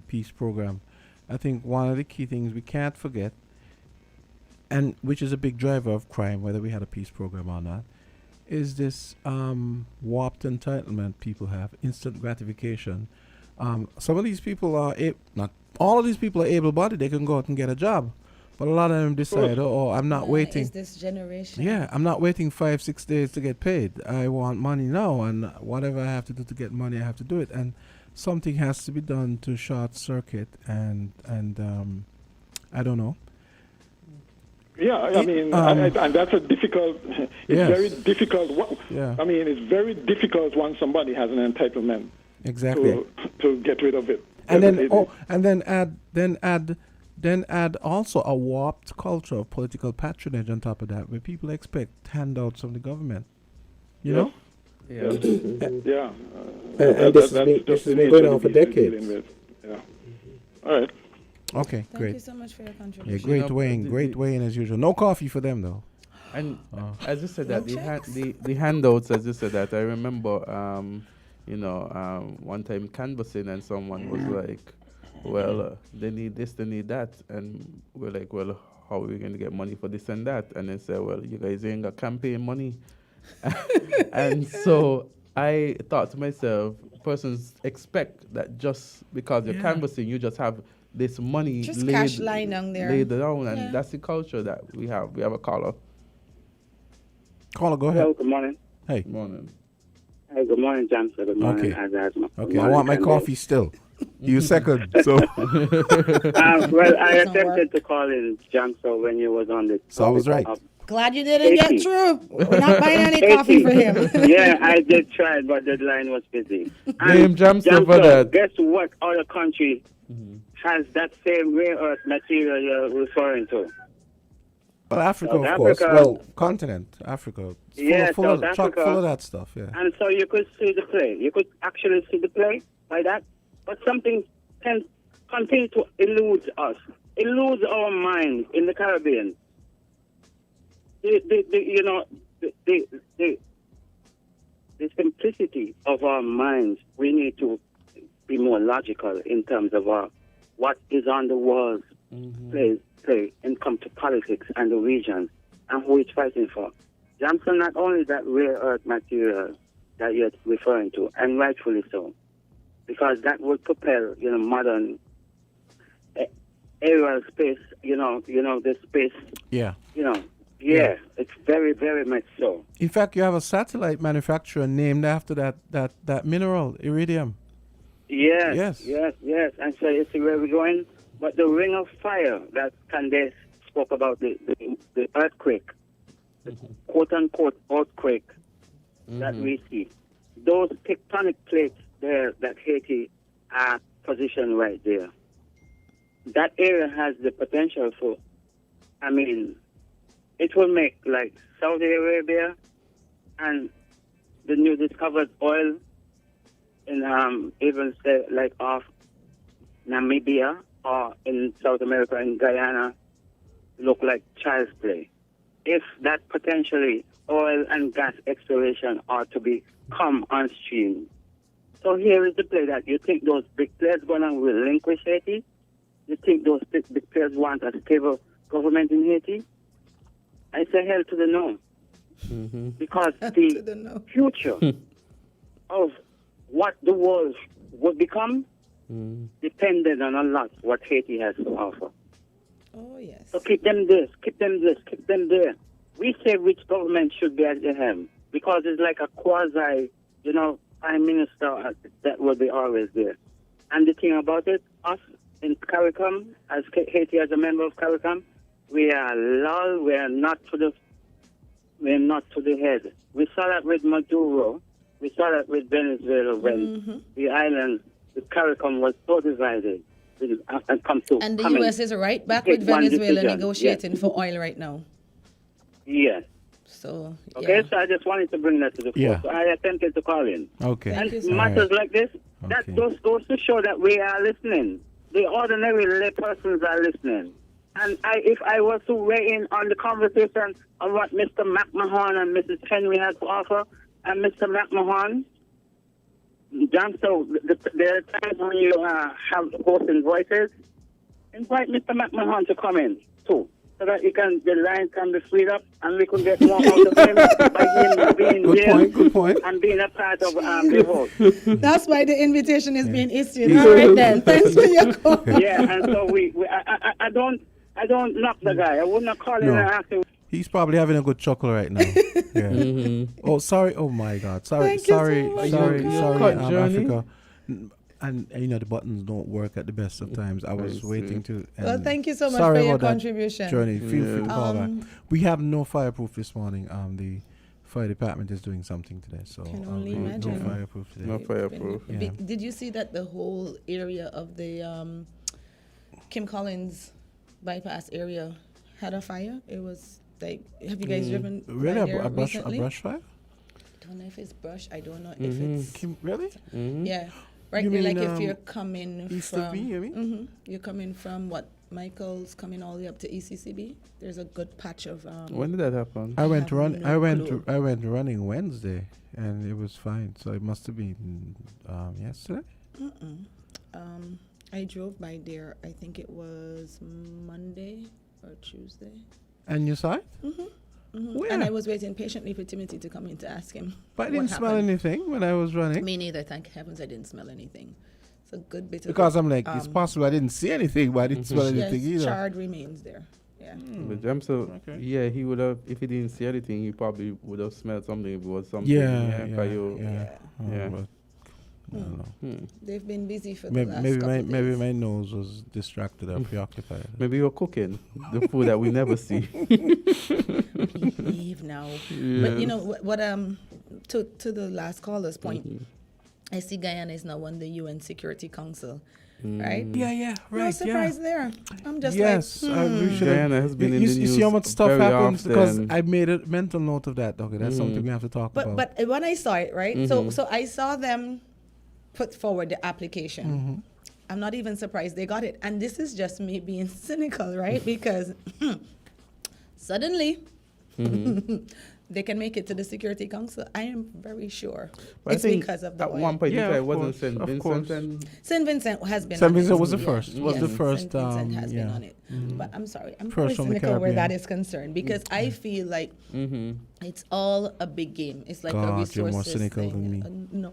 peace program, I think one of the key things we can't forget, and which is a big driver of crime, whether we had a peace program or not, is this warped entitlement people have, instant gratification. Some of these people are, not all of these people are able-bodied. They can go out and get a job. But a lot of them decide, I'm not waiting. Is this generation? Yeah, I'm not waiting 5-6 days to get paid. I want money now, and whatever I have to do to get money, I have to do it. And something has to be done to short circuit, and I don't know. Yeah, I mean, and that's a difficult. It's very difficult. Yeah. I mean, it's very difficult once somebody has an entitlement. Exactly. To get rid of it. Then add also a warped culture of political patronage on top of that, where people expect handouts from the government. You know? Yeah. Yeah. And this has been going on for decades. Yeah. All right. Okay, Thank great. you so much for your contribution. Yeah, great weighing as usual. No coffee for them though. And as you said that, the handouts, as you said that, I remember, one time canvassing and someone was like, well, they need this, they need that. And we're like, well, how are we going to get money for this and that? And they said, well, you guys ain't got campaign money. And so I thought to myself, persons expect that just because you're canvassing, you just have this money just cash lying down there. laid down, and that's the culture that we have. We have a caller. Caller, go ahead. Hello, good morning. Hey. Good morning. Hey, good morning, Johnson. Good morning, Azard. Okay, I want my coffee still. You second. So Well, I Doesn't attempted work. to call in Jamso when you was on the. So I was right. Glad you didn't get 80. through. We're not buying any 80. coffee for him. Yeah, I did try, but the line was busy. Blame Jamso for that. Guess what other country has that same rare earth material you're referring to? well, Africa, South of course. Africa. Well, continent Africa. Yeah, full of South chock Africa. full of that stuff. Yeah. And so you could see the play. You could actually see the play like that. But something can continue to elude us, elude our minds in the Caribbean. The simplicity of our minds, we need to be more logical in terms of what is on the walls, play and come to politics and the region and who it's fighting for. Johnson, not only that rare earth material that you're referring to, and rightfully so, because that would propel, modern aerial space, the space, Yeah. yeah, it's very, very much so. In fact, you have a satellite manufacturer named after that mineral, iridium. Yes. And so you see where we're going? But the ring of fire that Candisie spoke about, the earthquake, the quote-unquote earthquake that we see, those tectonic plates there that Haiti are positioned right there, that area has the potential for, it will make like Saudi Arabia and the new discovered oil in even say like off Namibia or in South America and Guyana look like child's play. If that potentially oil and gas exploration are to come on stream. So here is the play that you think those big players going to relinquish Haiti? You think those big players want a stable government in Haiti? I say hell to the no. Because the future of what the world would become depended on a lot what Haiti has to offer. Oh, yes. So keep them this, keep them this, keep them there. We say which government should be at the helm because it's like a quasi, prime minister that will be always there. And the thing about it, us in CARICOM, as Haiti as a member of CARICOM, we are lull, we're not to the head. We saw that with Maduro. We saw that with Venezuela when the island, the CARICOM was so divided. And the U.S. is right back with Venezuela negotiating for oil right now. Yes. So, okay, so I just wanted to bring that to the fore. So I attempted to call in. Okay. And matters like this, that goes to show that we are listening. The ordinary lay persons are listening. And if I was to weigh in on the conversation on what Mr. McMahon and Mrs. Henry had to offer, and Mr. McMahon, John, so there are times when you have hosting voices, invite Mr. McMahon to come in too, so that the line can be freed up and we can get more out of him by him being there good point. and being a part of the vote. That's why the invitation is being issued. All right then, thanks for your call. Yeah, and so I don't knock the guy. I wouldn't call him and ask him. He's probably having a good chuckle right now. Yeah. Oh, sorry. Oh my God. Sorry. Thank you so Sorry. much. Sorry. Journey. Africa. And the buttons don't work at the best of times. I was waiting to. Well, thank you so much sorry for your about that contribution. Journey. Feel free to call back. We have no fireproof this morning. The fire department is doing something today, so Can only no imagine. fireproof today. No fireproof. Yeah. Did you see that the whole area of the Kim Collins bypass area had a fire? It was like, have you guys driven Really, by there a brush fire? I don't know if it's brush. I don't know if it's Kim, really? yeah. Right You there, mean, like if you're coming east from of me, you mean? you're coming from what Michael's coming all the way up to ECCB. There's a good patch of. When did that happen? I went clue. running Wednesday, and it was fine. So it must have been yesterday. I drove by there. I think it was Monday or Tuesday. And you saw it? Where? And I was waiting patiently for Timothy to come in to ask him. But I what didn't smell happened. anything when I was running. Me neither. Thank heavens I didn't smell anything. It's a good bit of Because I'm like, it's possible I didn't see anything, but I didn't smell anything either. charred remains there. Yeah. But Jamso, yeah, he would have, if he didn't see anything, he probably would have smelled something if it was something. Yeah. But I don't know. They've been busy for the Maybe, last maybe couple my days. maybe my nose was distracted or preoccupied. Maybe you're cooking the food that we never see. Leave now. But you know what? To the last caller's point, I see Guyana is now on the UN Security Council, right? Yeah, right. No surprise there. I'm just Yes, like, we should. Guyana has been in the You see how much news stuff very happens because often. I made a mental note of that. Okay, that's something we have to talk about. But when I saw it, right? So I saw them put forward the application. I'm not even surprised they got it. And this is just me being cynical, right? Because suddenly they can make it to the Security Council. I am very sure But it's I think because of the at oil. one point Yeah, it of wasn't course, St. of Vincent course. and St. Vincent has been St. on Vincent it. was the Yeah. first. Was the Yes, first. St. Vincent has been yeah. on it. But I'm sorry, I'm First very from the cynical where that Caribbean. is concerned because I feel like it's all a big game. It's like a God, resources you're more cynical thing. than me. No,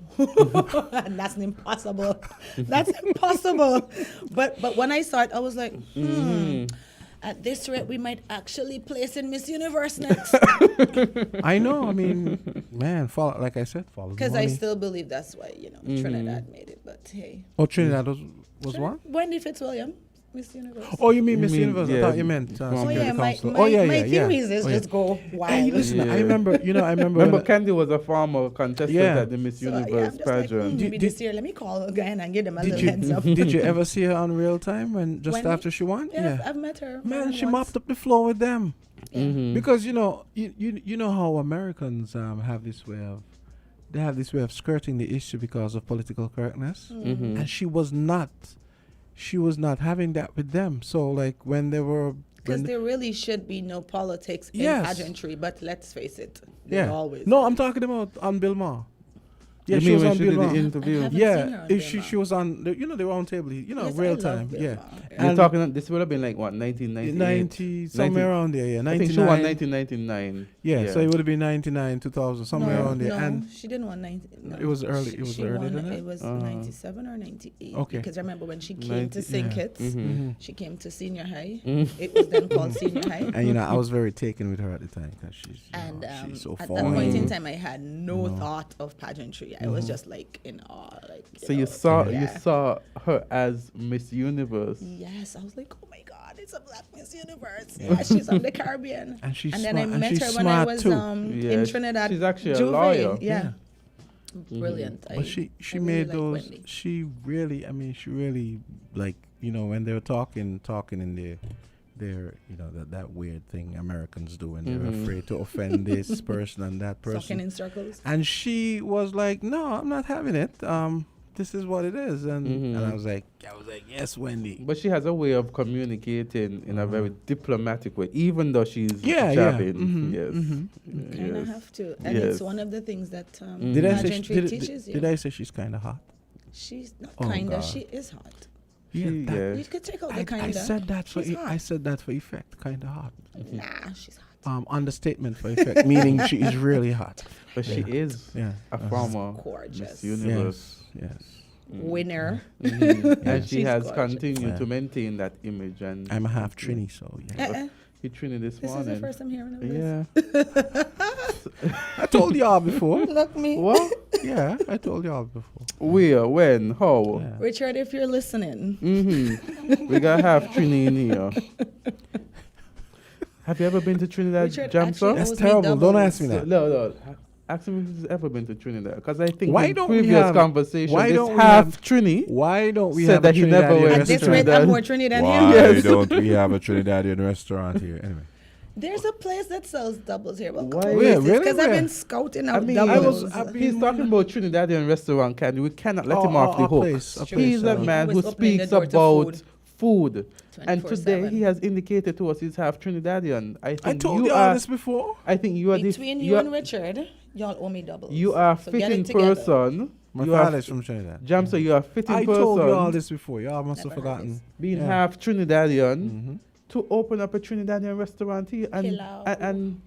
and that's impossible. That's impossible. But when I saw it, I was like, at this rate, we might actually place in Miss Universe next. I know. I mean, man, like I said, follow the Because I money. still believe that's why, Trinidad made it. But hey. Oh, Trinidad was what? Wendy Fitzwilliam, Miss Universe. Oh, you mean Miss mean, Universe? I yeah. thought you meant Oh, Security yeah, my Council. theories is Oh, yeah. just go wild. Hey, listen, Yeah. I remember. I remember. remember when- Candy was a former contestant Yeah. at the Miss So, I'm Universe just like, pageant. maybe Did- this year, let me call again and give them a Did little heads up. did you ever see her on Real Time when just Wendy? after she won? Yes, I've met her. Man, she once. mopped up the floor with them. Mm-hmm. Because you know how Americans have this way of skirting the issue because of political correctness, and she was not having that with them. So like when they were Because there really should be no politics in Yes. pageantry, but let's face it, there always. No, I'm talking about on Bill Maher. Yeah, You she mean was when on she Bill did the Maher. interview? I haven't seen her Yeah, on if Bill she Maher. was on the round table, Yes, I real love time. Bill Yeah. Maher. You're And talking, this would have been like what, 1998? 90 somewhere around there. Yeah, I think she won 99. 1999. Yeah, so it would have been 99, 2000, somewhere around there. No, And she didn't want 90. No. It was early- it was she earlier won, than that? it was 97 or 98. Okay. Because I remember when she came 90 to St. yeah. Kitts, she came to senior high. Mm-hmm. It was then called senior high. and I was very taken with her at the time because And she's so at fun. that point in time, I had no thought of pageantry. I was just like in awe. Like, So you saw her as Miss Universe. Yes, I was like, oh my God, it's a black Miss Universe. Yeah, she's from the Caribbean. And she's then I smart- and met she's her when I smart was too. Yeah, in Trinidad. she's actually a Juve. lawyer. Yeah. Brilliant. But she I really made like those. Wendy. She really like when they were talking in their that weird thing Americans do when they're afraid to offend this person and that Talking person. in circles. And she was like, "No, I'm not having it. This is what it is." And I was like, "Yes, Wendy." But she has a way of communicating in a very diplomatic way, even though she's Yeah, jabbing. Yes. Kind of Yes. have to. And Yes. it's one of the things that Did I say pageantry teaches you. did I say she's kind of hot? She's not Oh, kind of, God. she is hot. Yeah. You could take out the I kind of. said that for She's I hot. said that for effect. Kind of hot. Nah, she's hot. Understatement for effect, meaning she is really hot. But she is Yeah. a former Gorgeous. Miss Universe. Yes. Winner. And she She's has gorgeous. continued Yeah. to maintain that image. And I'm a half Trini, so yeah. you Trini this This is morning. the first I'm hearing of this. Yeah. I told y'all before. Look me. What? Yeah, I told y'all before. Where? When? How? Yeah. Richard, if you're listening. We got half Trini in here. Have you ever been to Trinidad, Richard Jamsa? actually That's owes me terrible. Don't doubles. ask me that. No. Ask him if he's ever been to Trinidad. Because I think Why in don't we previous have- conversation, why this don't we half have- Trini Why don't we said have that a he never Trinidadian went At this to rate, Trinidad. I'm more Trinidad than Why him. Yes. don't we have a Trinidadian restaurant here? Anyway. There's a place that sells doubles here. Well, Why? Where? Really? Because I've Where? been scouting out I mean, doubles. he's talking about Trinidadian restaurant, Candy. We cannot let him Oh, off the a hook. place, a He's place, a man who Always opening the speaks door to about food. And 24/7. today he has indicated to us he's half Trinidadian. I think I told you y'all are, this before. I think you are the Between you and Richard, y'all owe me doubles. you are So get fitting it together. person. My You are father's from Trinidad. Jamsa, you are fitting I person. told y'all this before. Y'all must have Never heard forgotten. this. Being Yeah. half Trinidadian to open up a Trinidadian restaurant here and Pilau, and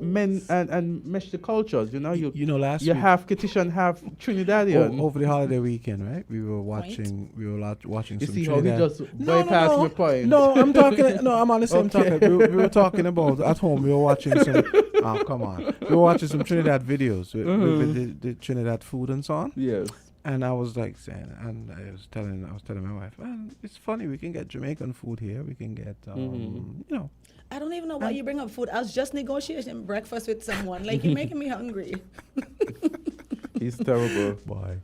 men and mesh the cultures. You know, you Last you week, half Kittian, half Trinidadian. over the holiday weekend, right? We were watching You some see how he Trinidad. just bypassed my point. No, I'm talking. No, I'm on the same Okay. topic. We were talking about at home. We were watching some. Oh, come on. We were watching some Trinidad videos with the Trinidad food and so on. Yes. And I was like saying, and I was telling my wife, man, it's funny. We can get Jamaican food here. We can get, you know. I don't even know why you bring up food. I was just negotiating breakfast with someone. Like, you're making me hungry. He's terrible. Boy.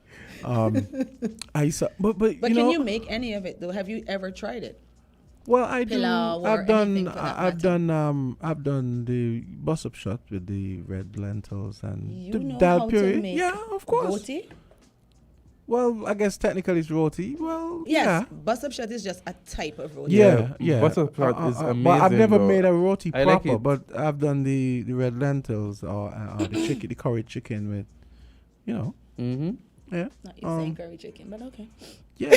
I saw, but But you know, can you make any of it though? Have you ever tried it? well, I do. Pilau or I've done. anything for that I've matter? done. I've done the bus up shot with the red lentils and You the know dal how puree. to make Yeah, of course. roti? Well, I guess technically it's roti. Well, Yes, yeah. bus up shot is just a type of roti. Yeah, yeah. Butter plot is amazing. But I've never though. made a roti I like proper. it. But I've done the red lentils or the chicken, the curry chicken with, you know. Mm-hmm. Yeah. Not you saying curry chicken, but okay. Yeah.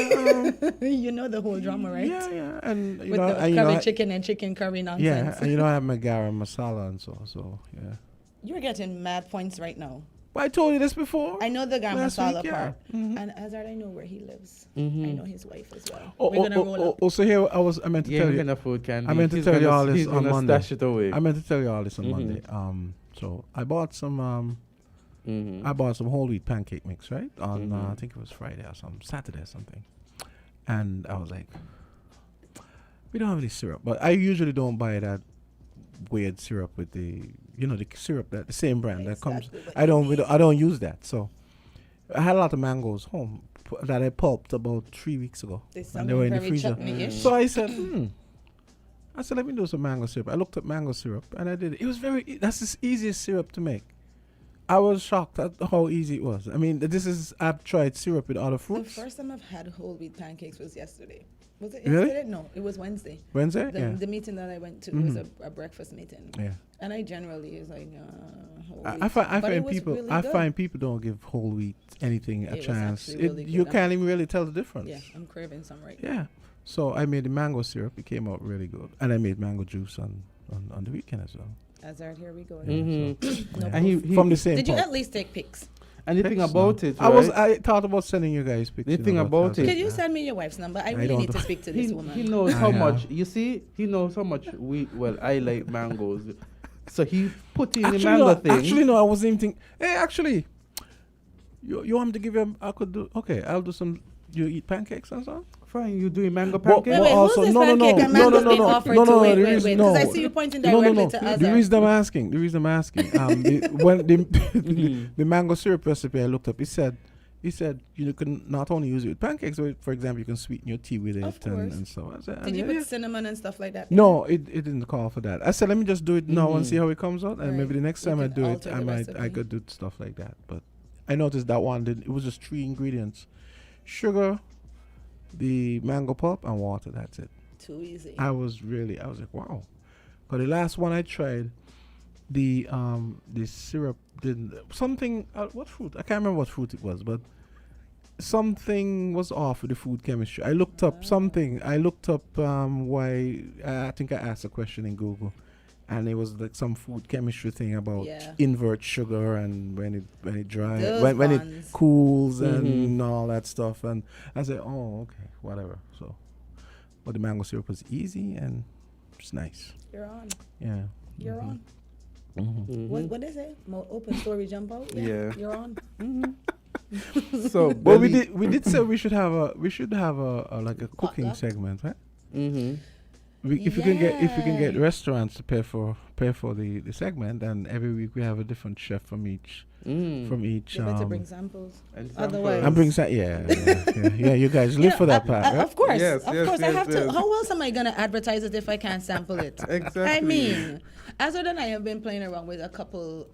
You know the whole drama, right? Yeah, yeah. And you With know, the and, you curry know, chicken and chicken curry nonsense. yeah, and you know I have my garam masala and so yeah. You're getting mad points right now. But I told you this before. I know the garam Last masala week, yeah. part. Mhm. And Azard, I know where he lives. Mm-hmm. I know his wife as well. Oh, We're gonna roll up. so here I meant to Yeah, tell we're you. gonna food candy. I meant to He's tell you gonna- all this he's on gonna Monday. stash it away. I meant to tell you all this on Mhm. Monday. So I bought some Mm-hmm. I bought some whole wheat pancake mix, right? On Mhm. I think it was Friday or some Saturday or something. And I was like, we don't have any syrup, but I usually don't buy that weird syrup with the the syrup that the same brand that comes. Exactly what I you don't mean. I don't use that. So I had a lot of mangoes home that I pulped about 3 weeks ago, They and sound they were in the very freezer. chutney-ish. So I said, I said, let me do some mango syrup. I looked up mango syrup and I did it. It was that's the easiest syrup to make. I was shocked at how easy it was. I mean, I've tried syrup with other The fruits. first time I've had whole wheat pancakes was yesterday. Was it Really? yesterday? No, it was Wednesday. Wednesday? The, Yeah. the meeting that I went to was Mhm. a breakfast meeting. Yeah. And I generally is like, whole I wheat. find But it was people really I good. find people don't give whole wheat anything a It was chance. actually really You good. can't even really tell the difference. Yeah, I'm craving some right now. Yeah. So I made the mango syrup. It came out really good, and I made mango juice on the weekend as well. Azard, here we go. Mm-hmm. No And he From the same. Did you pot. at least take pics? and the thing Pics, about no. it, right? I thought about sending you guys pictures. The thing about it- Could you send me your wife's number? I really don't need to do- speak to this he woman. knows I how have. much. You see, he knows how much I like mangoes. So he put in the Actually, mango no. thing. Actually, no. I wasn't even thinking. Hey, actually, you want me to give you? I could do. Okay, I'll do some. You eat pancakes and so? Fine, you doing mango But- pancakes? Wait, also- who's this no, no, pancake no, and no, mango's no, being no, offered no, to? no, Wait, the wait, reason- wait. no. Because I see you pointing No, no, directly no. to The Azard. reason I'm asking, the mango syrup recipe I looked up, it said you can not only use it with pancakes, but for example, you can sweeten your tea with Of it course. and so. I said, Did you yeah. put cinnamon and stuff like that? No, it didn't call for that. I said, let me just do it now and see how it comes out, and Right. maybe the next You time I can do it, alter the I recipe. could do stuff like that. But I noticed that one it was just 3 ingredients: sugar, the mango pulp, and water. That's it. Too easy. I was like, wow. But the last one I tried, the syrup didn't something. What fruit? I can't remember what fruit it was, but something was off with the food chemistry. I looked up something. I looked up why. I think I asked a question in Google, and it was like some food chemistry thing about Yeah. invert sugar and when it dries, Those when it ones. cools and all that stuff. And I said, oh, okay, whatever. So, but the mango syrup was easy and it's nice. You're on. Yeah. You're on. Mhm. What is it? Open story jump out? Yeah. You're on. So, Well, we did say we should have a like a cooking Potluck? segment, right? Mm-hmm. If we can get Yeah. restaurants to pay for the segment, and every week we have a different chef from each from each. You better bring samples. And Otherwise- I'm bringing that. Yeah. You guys live for that part, right? Of course. Yes, of yes, course. I yes, have to. yes. How else am I going to advertise it if I can't sample it? Exactly. I mean, Azard and I have been playing around with a couple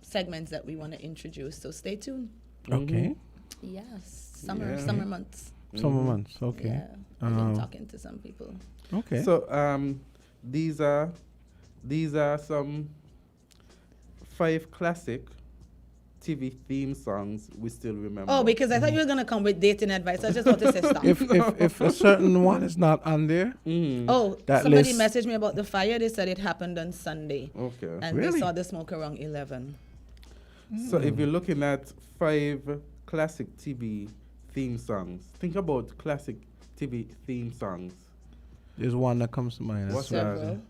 segments that we want to introduce. So stay tuned. Okay. Yes. Yeah. Summer months. Summer months. Okay. Yeah. I've been talking to some people. Okay. So these are some 5 classic TV theme songs we still remember. Oh, because I thought you were going to come with dating advice. I just thought to say stop. if a certain one is not on there, Oh, That somebody list- messaged me about the fire. They said it happened on Sunday. Okay. And Really? they saw the smoke around 11. So if you're looking at 5 classic TV theme songs, think about classic TV theme songs. there's one that comes to mind. What's as far as- Several.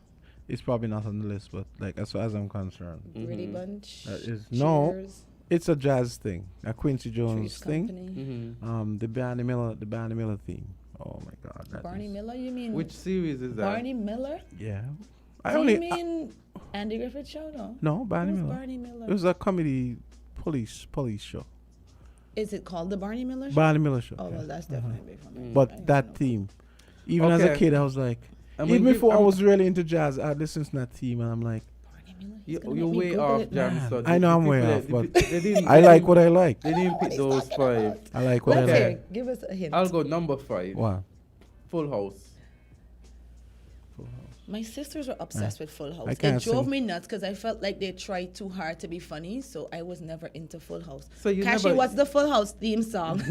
It's probably not on the list, but like as far as I'm concerned, Brady Bunch. That is- no. Cheers. It's a jazz thing, a Quincy Jones Three's thing. Company. The Barney Miller theme. Oh my God. that Barney is- Miller, you mean? Which series is that? Barney Miller? Yeah. Do you mean Andy Griffith Show? No. No, Barney Who's Miller. Barney Miller? It was a comedy police show. Is it called the Barney Miller Show? Barney Miller show. Oh, well, yes. that's definitely big for me. I But didn't that know. theme, even as a Okay. kid, I was like, I'm even gonna before I give- was really into jazz, I listened to that theme and I'm like, Barney Miller? He's gonna You're make me way Google off, it. Jam. Man, So I know I'm the way people off, that- but they didn't- I they like didn't- what I like. They didn't pick those five. I like what I Okay, like. give us a hint. I'll go number 5. Wow. Full House. My sisters were obsessed with Full House. I It can't drove sing. me nuts because I felt like they tried too hard to be funny, so I was never into Full House. So you Cashy, never- what's the Full House theme song?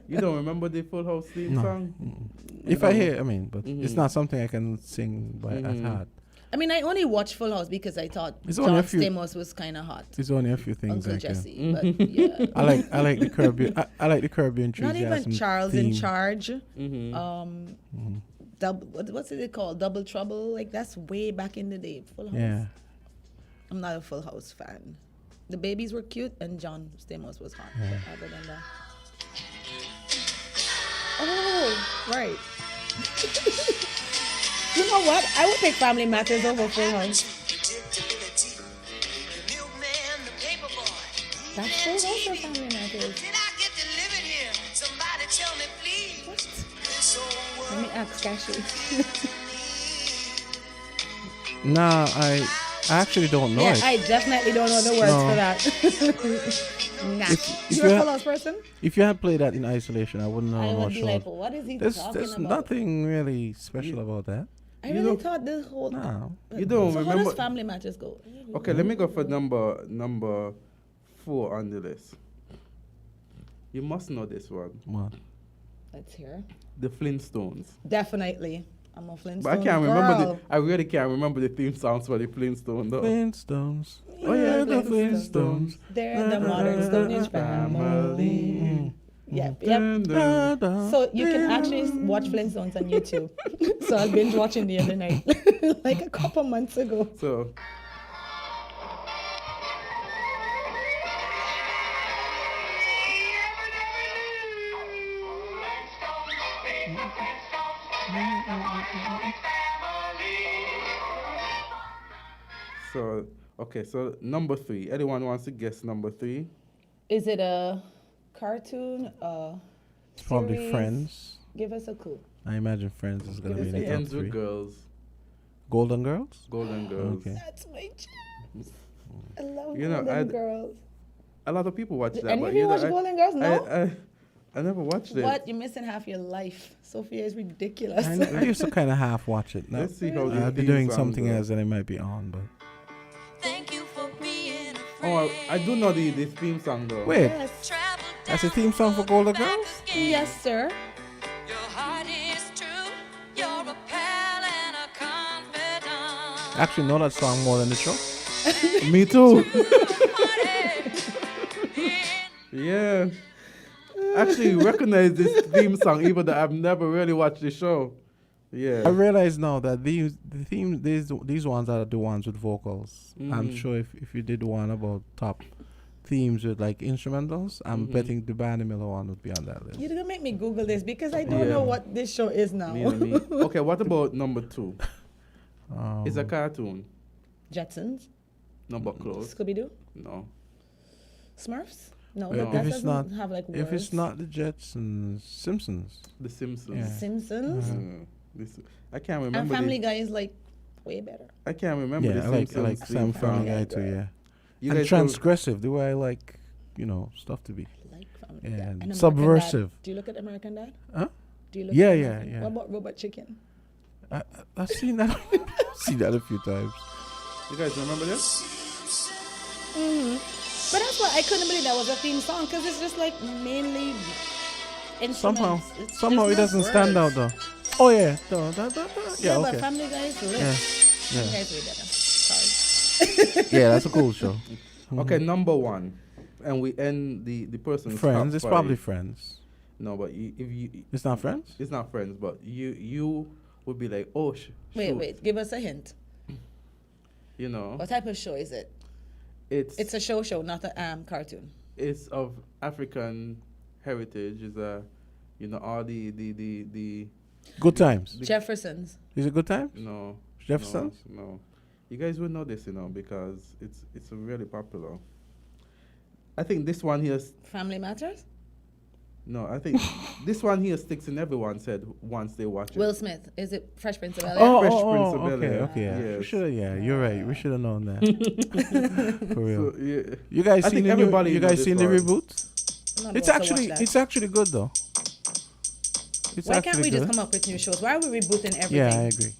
You don't remember the Full House theme No. song? If I hear, I mean, but it's not something I can sing by at heart. I mean, I only watched Full House because I thought It's only John a few- Stamos was kind of hot. There's only a few things Uncle I can. Jesse, but yeah. I like the I like the Kirby Not enthusiasm. even Charles theme. in Charge. What's it called? Double Trouble. Like that's way back in the day. Full House. Yeah. I'm not a Full House fan. The babies were cute and John Stamos was hot. But other than that. Oh, right. You know what? I would take Family Matters over Full House. That's Full House or Family Matters? Let me ask Cashy. Nah, I actually don't know Yeah, it. I definitely don't know the words No. for that. Nah. if You're a you Full ha- House person? If you had played that in isolation, I wouldn't know I would much be about. like, well, what is he There's talking about? nothing really special about that. I You really know- thought the whole. No. You don't So how remember? does Family Matters go? Okay, let me go for number 4 on the list. You must know this one. What? Let's hear. The Flintstones. Definitely. I'm a Flintstone But I can't remember girl. I really can't remember the theme songs for the Flintstones though. Flintstones. Yeah, Oh yeah, the Flintstones. Flintstones. They're the modern Stone Age family. Yep, yep. Da, da, So you can actually watch Flintstones on YouTube. So I binge watching the other night, like a couple months ago. So okay, so number 3. Anyone wants to guess number 3? Is it a cartoon? It's probably series? Friends. Give us a clue. I imagine Friends is gonna Give be us in a the It top ends with 3. girls. Golden Girls. Golden Girls. Okay. That's my jam. I love You know, Golden Girls. A lot of people watch Did that, any but of you know, watch Golden Girls? No? I never watched it. What? You're missing half your life. Sophia is ridiculous. I used to kind of half watch it. Now Let's see how I'll the be doing theme something songs else that I might be on, but Oh, I do know the theme song though. wait, Yes. that's a theme song for Golden Girls. Yes, sir. I actually know that song more than the show. Me too. Yeah. Actually recognize this theme song even though I've never really watched the show. I Yeah. realize now that these ones are the ones with vocals. Mm-hmm. I'm sure if you did one about top themes with like instrumentals, I'm Mm-hmm. betting the Barney Miller one would be on that list. You're gonna make me Google this because I don't Yeah. know what this show is now. Neither me. Okay, what about number 2? It's a cartoon. Jetsons, Number close. Scooby Doo, No. Smurfs. No, If but that it's doesn't not- have like words. If it's not the Jetsons, Simpsons. The Simpsons. Yeah. Simpsons, I can't and remember. Family Guy is like way better. I can't remember Yeah, the I like Simpsons Sam theme Family song. Guy too. Yeah, You and guys know- transgressive. The way I like, stuff to be. I like Family Yeah, Guy. and American subversive. Dad. Do you look at American Dad? Huh? Do you look Yeah, at yeah, American- yeah. What about Robot Chicken? I've seen that. seen that a few times. You guys remember this? But that's why I couldn't believe that was a theme song because it's just like mainly Somehow, instruments. It's somehow it just doesn't not stand out words. though. Oh yeah, Yeah, but okay. Family Guy is lit. Yeah, Family Guy yeah, is way better. Sorry. yeah. That's a cool show. Okay, number 1. And we end the person's Friends. top It's 5. probably Friends. No, but if you It's not Friends. it's not Friends, but you would be like, oh, Wait, shoot. wait. Give us a hint. You know, What type of show is it? It's a show, not a cartoon. It's of African heritage. Is all the Good Times. Jeffersons. Is it Good Times? no Jeffersons? no. You guys would know this, because it's really popular. I think this one here. Family Matters. No, I think this one here sticks in everyone's head once they watch it. Will Smith. Is it Fresh Prince of Bel-Air? Fresh Prince of okay, Bel-Air. okay. Yes. You're right. We should have known that. For real. So, yeah. You guys I seen think the new, everybody You know guys this seen the one. reboot? I'm It's about to watch that. actually good though. It's Why actually can't we good. just come up with new shows? Why are we rebooting everything? Yeah, I agree.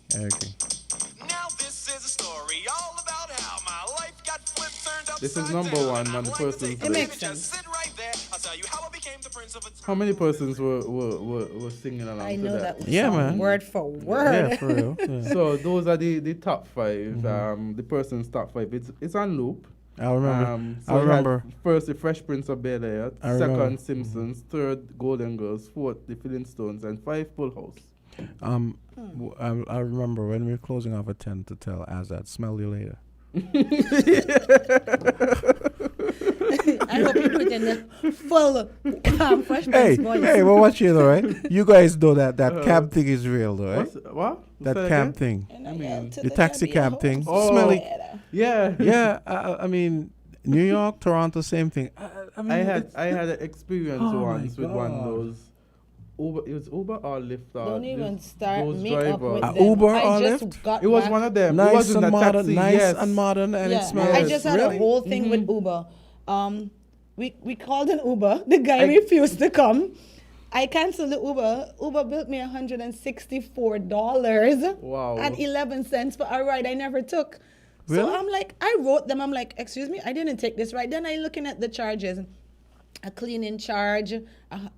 Now this is a story all about how my life got flipped, turned upside This is number down, one and on the I'd like to person's take a It list. makes minute, just sense. sit right there. I'll tell you how I became the prince of a How many persons were singing along I to know that? that Yeah, song man. word for word. Yeah, for real. Yeah. So those are the top five. The person's top five. It's on loop. I remember. So I we had remember. first, the Fresh Prince of Bel-Air. I remember. Second, Simpsons. Third, Golden Girls. Fourth, The Flintstones. And 5, Full House. I remember when we were closing off at 10 to tell Azard, smell you later. I hope you do it in the full Fresh Prince voice. Hey, we're watching though, right? You guys know that cab thing is real though, right? What? That Say cab again? thing. And I I yelled mean, to the taxi Gambia cab thing. host. Smelly. Yeah. Yeah, I mean, New York, Toronto, same thing. I mean, I had it's- an experience Oh my once with one of God. those Uber. It was Uber or Lyft. Or Don't even this- start those me up with drivers. them. Uber I or just Lyft? got It was back. one of them. It nice wasn't and a modern, taxi. nice Yes. and modern, and Yeah, it smells. I just had really? a whole thing with Uber. We called an Uber. The guy refused to come. I canceled the Uber. Uber billed me $164 Wow. and 11 cents for a ride I never took. Really? So I'm like, I wrote them. I'm like, excuse me, I didn't take this ride. Then I looking at the charges. A cleaning charge of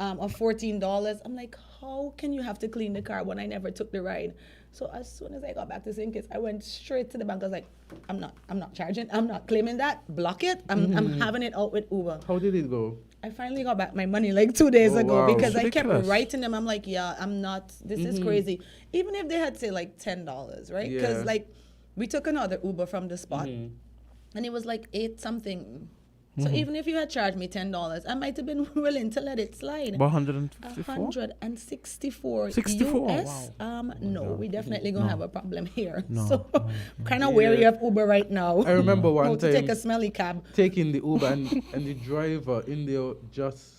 $14. I'm like, how can you have to clean the car when I never took the ride? So as soon as I got back to St. Kitts, I went straight to the bank. I was like, I'm not charging. I'm not claiming that. Block it. I'm having it out with Uber. How did it go? I finally got back my money like 2 days Oh, ago wow. because I kept Ridiculous. writing them. I'm like, yeah, I'm not. This is crazy. Even if they had say like $10, right? Because Yeah. like we took another Uber from the spot, and it was like 8 something. So even if you had charged me $10, I might have been willing to let it slide. About 154? 164 64, US. No, we definitely gonna have a problem here. No, So kind of wary of Uber right now. I remember How one to take a time smelly cab. taking the Uber and the driver in there just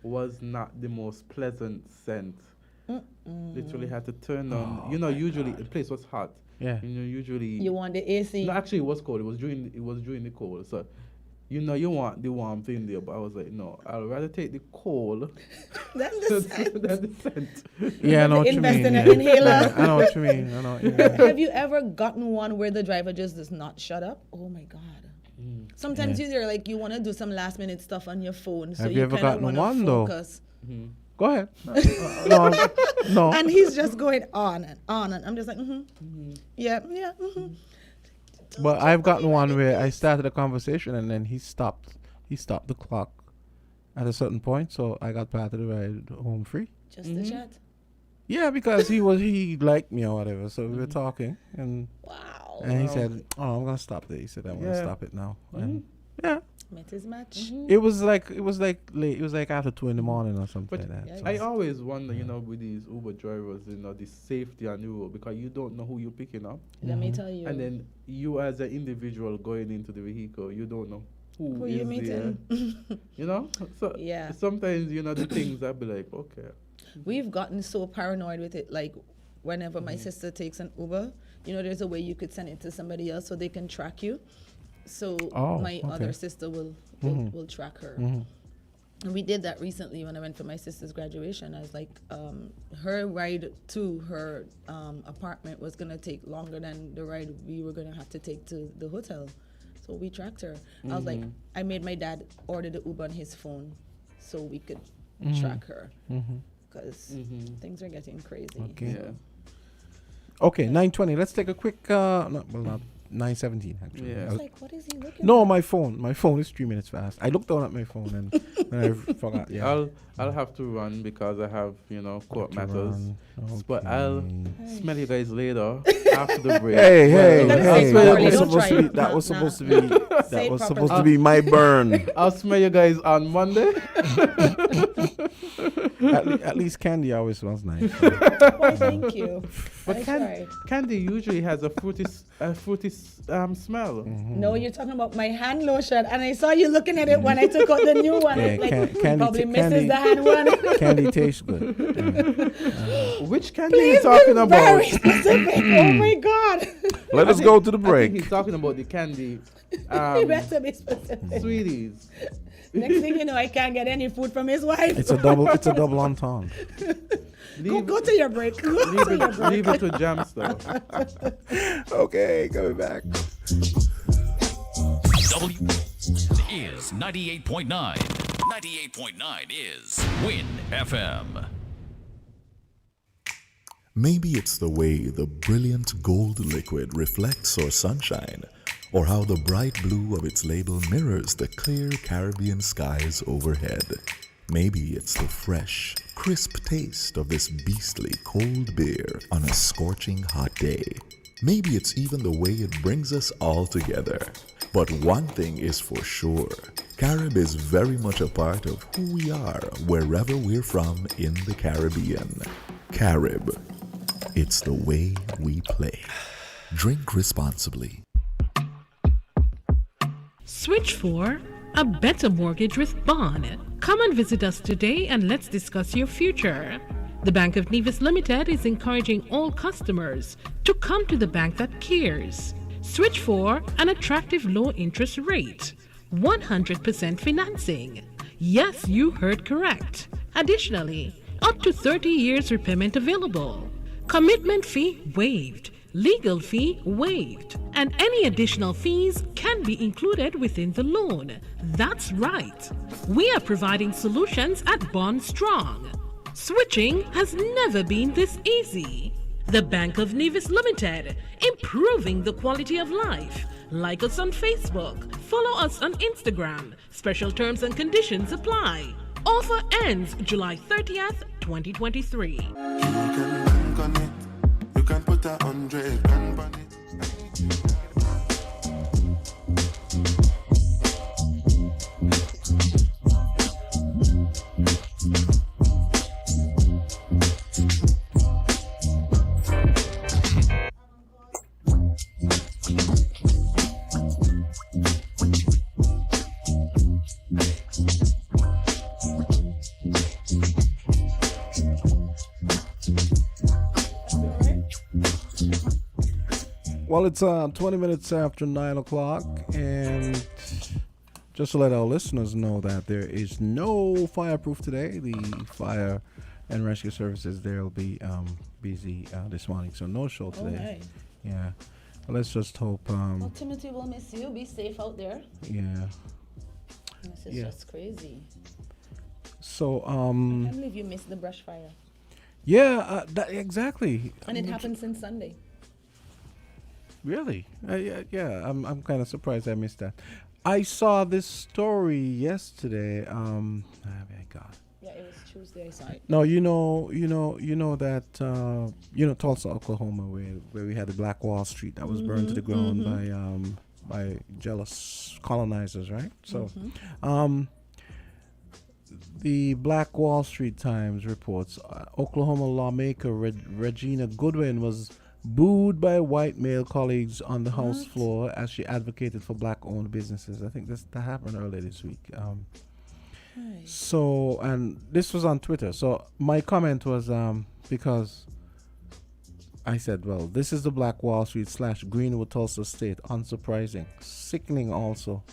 was not the most pleasant scent. Literally had to turn on. Usually the place was hot. Yeah. Usually. You want the AC? No, actually, it was cold. It was during the cold. So, you want the warmth in there, but I was like, no, I'd rather take the cold That's the scent. than the scent. Yeah, I know what you Invest mean. in an yeah. inhaler. Yeah, I know what you mean. I know. Yeah. Have you ever gotten one where the driver just does not shut up? Oh my God. Sometimes you're like, you want to do some last minute stuff on your phone. So Have you ever kinda gotten wanna one, though? focus. Go ahead. No, no. And he's just going on and on. And I'm just like, yeah. But I've gotten one where I started a conversation and then he stopped. He stopped the clock at a certain point, so I got part of the ride home free. Just the chat. Yeah, because he liked me or whatever. So we were talking, and Wow. and he said, "Oh, I'm gonna stop there." He said, "I'm gonna Yeah. stop it now." And yeah, Met his match. it was like late. It was like after 2 a.m. or something But like that. Yeah, so. I always wonder, with these Uber drivers, the safety on the road, because you don't know who you're picking up. Let me tell you. And then you as an individual going into the vehicle, you don't know who is you meeting? there. So Yeah. sometimes, the things I'd be like, okay. We've gotten so paranoid with it. Like, whenever my sister takes an Uber, there's a way you could send it to somebody else so they can track you. So my other sister will track her. And we did that recently when I went for my sister's graduation. I was like, her ride to her apartment was going to take longer than the ride we were going to have to take to the hotel. So we tracked her. I was like, I made my dad order the Uber on his phone so we could track her. Because things are getting crazy. Okay. Yeah. Okay, 9:20. Let's take a quick. Not 9:17 actually. Yeah. I I was- was like, what is he looking no, at? my phone is 3 minutes fast. I looked down at my phone and I forgot. Yeah. I'll have to run because I have, court To matters. run. But I'll Okay. smell you guys later after the break. Hey, Let me hey, say that properly. was Don't supposed try to be. it. That Nah, was nah. supposed to be. Say That it was properly. supposed to be my burn. I'll smell you guys on Monday. At least Candy always smells nice. Why, thank you. But I tried. candy usually has a fruity smell. No, you're talking about my hand lotion, and I saw you looking at it when I took out the new one. Yeah, It's like, Candy probably ta- misses Candy- the hand one. Candy tastes good. Yeah. Which candy are you talking about? Very specific. Oh my God. Let us go to the I think break. he's talking about the candy. You better be specific. Sweeties. Next thing you know, I can't get any food from his wife. It's a double entendre. Go to your break. Go to your break. Leave it to Jamster. Okay, coming back. W is 98.9. 98.9 is Win FM. Maybe it's the way the brilliant gold liquid reflects our sunshine, or how the bright blue of its label mirrors the clear Caribbean skies overhead. Maybe it's the fresh, crisp taste of this beastly cold beer on a scorching hot day. Maybe it's even the way it brings us all together. But one thing is for sure, Carib is very much a part of who we are wherever we're from in the Caribbean. Carib. It's the way we play. Drink responsibly. Switch for a better mortgage with Bond. Come and visit us today and let's discuss your future. The Bank of Nevis Limited is encouraging all customers to come to the bank that cares. Switch for an attractive low interest rate, 100% financing. Yes, you heard correct. Additionally, up to 30 years repayment available. Commitment fee waived. Legal fee waived. And any additional fees can be included within the loan. That's right. We are providing solutions at Bond Strong. Switching has never been this easy. The Bank of Nevis Limited, improving the quality of life. Like us on Facebook. Follow us on Instagram. Special terms and conditions apply. Offer ends July 30th, 2023. You can put 100 grand on it. Well, it's 20 minutes after 9 o'clock, and just to let our listeners know that there is no fireproof today. The fire and rescue services there will be busy this morning, so no show today. Yeah. Well, let's just hope. Well, Timothy will miss you. Be safe out there. Yeah. This is just crazy. So, I can't believe you missed the brush fire. Yeah, exactly. And it happened since Sunday. Really? Yeah. I'm kind of surprised I missed that. I saw this story yesterday. My God. Yeah, it was Tuesday. I saw it. No, you know that Tulsa, Oklahoma, where we had the Black Wall Street that was burned to the ground by jealous colonizers, right? So, the Black Wall Street Times reports Oklahoma lawmaker Regina Goodwin was booed by white male colleagues on the House floor as she advocated for black-owned businesses. I think that happened earlier this week. So, and this was on Twitter. So my comment was because I said, well, this is the Black Wall Street / Greenwood Tulsa State. Unsurprising. Sickening also.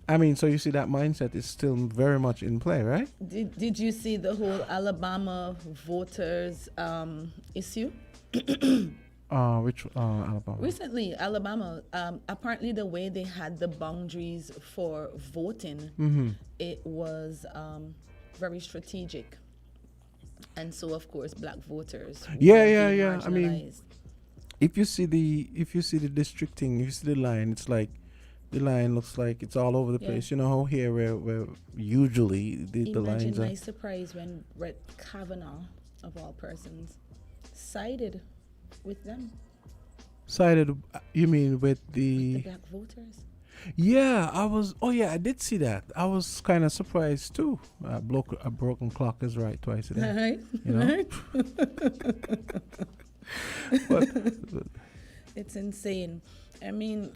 I mean, so you see that mindset is still very much in play, right? Did you see the whole Alabama voters issue? Which Alabama? Recently, Alabama, apparently the way they had the boundaries for voting, it was very strategic. And so, of course, black voters Yeah. I mean, if you see the districting, if you see the line, it's like the line looks like it's all over the Yeah. place. You know how here where usually the lines Imagine are my surprise when Brett Kavanaugh, of all persons, sided with them, sided. You mean with the the? black voters. Yeah, I was. Oh yeah, I did see that. I was kind of surprised too. A broken clock is right twice a day. Right? You know? Right? but It's insane. I mean,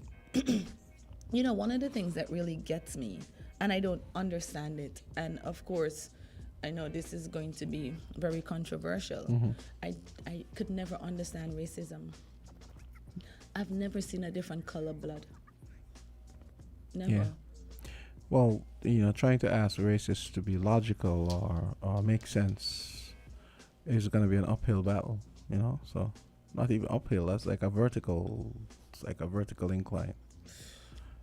you know, one of the things that really gets me, and I don't understand it, and of course, I know this is going to be very controversial. Mhm. I could never understand racism. I've never seen a different color blood. Never. Yeah. Well, you know, trying to ask racists to be logical or make sense is going to be an uphill battle. You know, so not even uphill. That's like a vertical. It's like a vertical incline.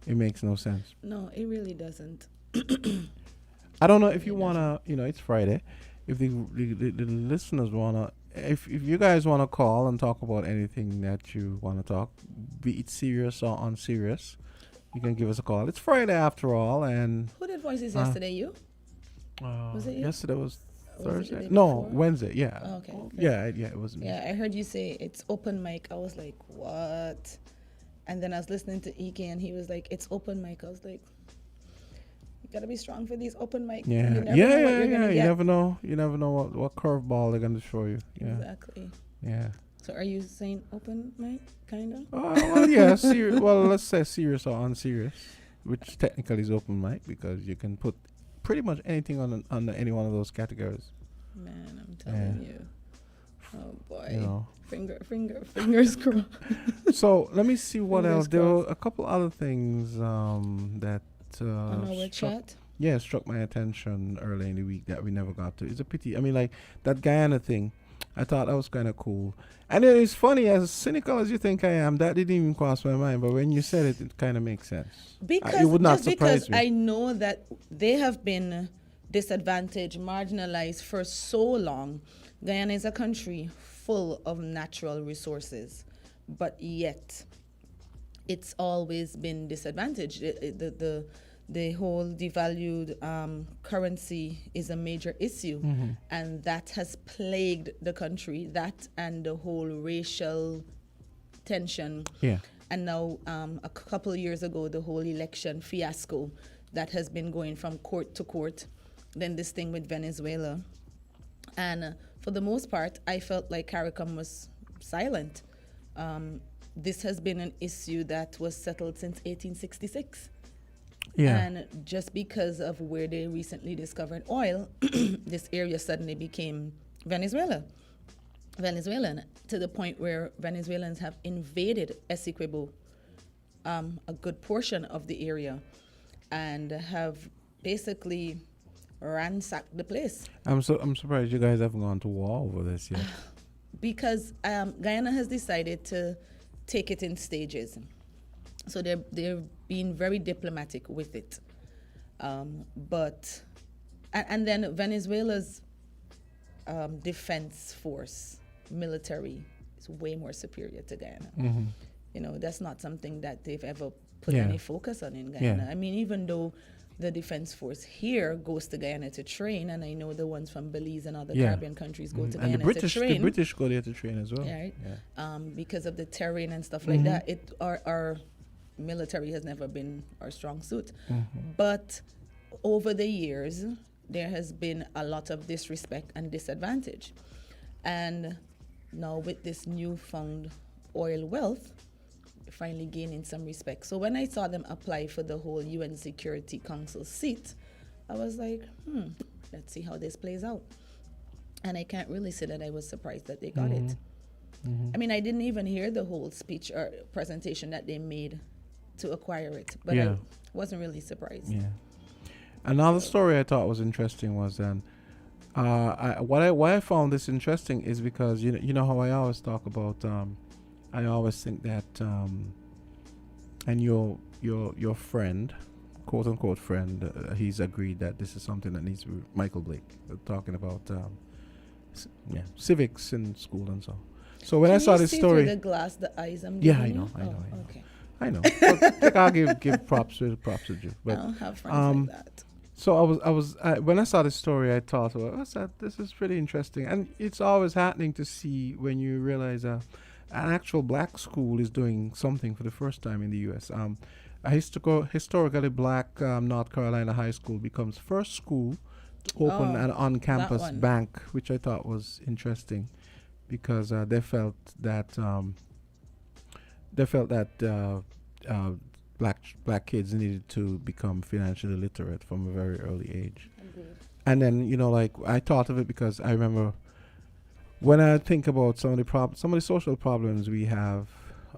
It makes no sense. No, it really doesn't. I don't know if you wanna. You know, it's Friday. If the listeners wanna, if you guys wanna call and talk about anything that you wanna talk, be it serious or unserious, you can give us a call. It's Friday after all, and Who did voices yesterday? You? Was it you? yesterday was Was it the Thursday. day No, before? Wednesday. Yeah. Oh, okay. Yeah, it was me. Yeah, I heard you say it's open mic. I was like, what? And then I was listening to EK and he was like, it's open mic. I was like, you gotta be strong for these open mic. Yeah, You never know what yeah. you're gonna You get. never know. You never know what curveball they're gonna throw you. Yeah. Exactly. Yeah. So are you saying open mic, kind of? Well, yeah. Well, let's say serious or unserious, which technically is open mic because you can put pretty much anything on any one of those categories. Man, I'm telling you. Oh boy. You know. Fingers crossed. So let me see what Fingers else. There were a couple other things that On our chat? Yeah, struck my attention early in the week that we never got to. It's a pity. I mean, like that Guyana thing. I thought that was kind of cool. And it is funny, as cynical as you think I am, that didn't even cross my mind. But when you said it, it kind of makes sense. Because it would not just surprise because me. I know that they have been disadvantaged, marginalized for so long. Guyana is a country full of natural resources, but yet it's always been disadvantaged. The whole devalued currency is a major issue, and that has plagued the country. That and the whole racial tension. Yeah. And now, a couple of years ago, the whole election fiasco that has been going from court to court. Then this thing with Venezuela. And for the most part, I felt like CARICOM was silent. This has been an issue that was settled since 1866. Yeah. And just because of where they recently discovered oil, this area suddenly became Venezuelan, to the point where Venezuelans have invaded Essequibo, a good portion of the area, and have basically ransacked the place. I'm surprised you guys haven't gone to war over this yet. Because Guyana has decided to take it in stages. So they're being very diplomatic with it. But then Venezuela's defense force, military, is way more superior to Guyana. Mhm. You know, that's not something that they've ever put Yeah. any focus on in Guyana. Yeah. I mean, even though the defense force here goes to Guyana to train, and I know the ones from Belize and other Caribbean countries go to And Guyana to train. the British go there to train as well. Right. Yeah. Because of the terrain and stuff like that. Our military has never been our strong suit. But over the years, there has been a lot of disrespect and disadvantage. And now with this newfound oil wealth, finally gaining some respect. So when I saw them apply for the whole UN Security Council seat, I was like, let's see how this plays out. And I can't really say that I was surprised that they got it. I mean, I didn't even hear the whole speech or presentation that they made to acquire it, but I wasn't really surprised. Yeah. Another story I thought was interesting was why I found this interesting is because you know how I always talk about I always think that and your friend, quote unquote friend, he's agreed that this is something that needs to be Michael Blake talking about civics in school and so. So when I Can saw you this see story, through the glass, the eyes I'm yeah, giving I know, you? I know, Oh, I know. okay. I know. But, like, I'll give props to you. But I don't have friends like that. so when I saw this story, I thought, well, I said, this is pretty interesting, and it's always happening to see when you realize an actual black school is doing something for the first time in the U.S. A historically black North Carolina high school becomes first school to open an on-campus bank, which I thought was interesting, because they felt that black kids needed to become financially literate from a very early age. Agreed. And then, like, I thought of it because I remember when I think about some of the social problems we have,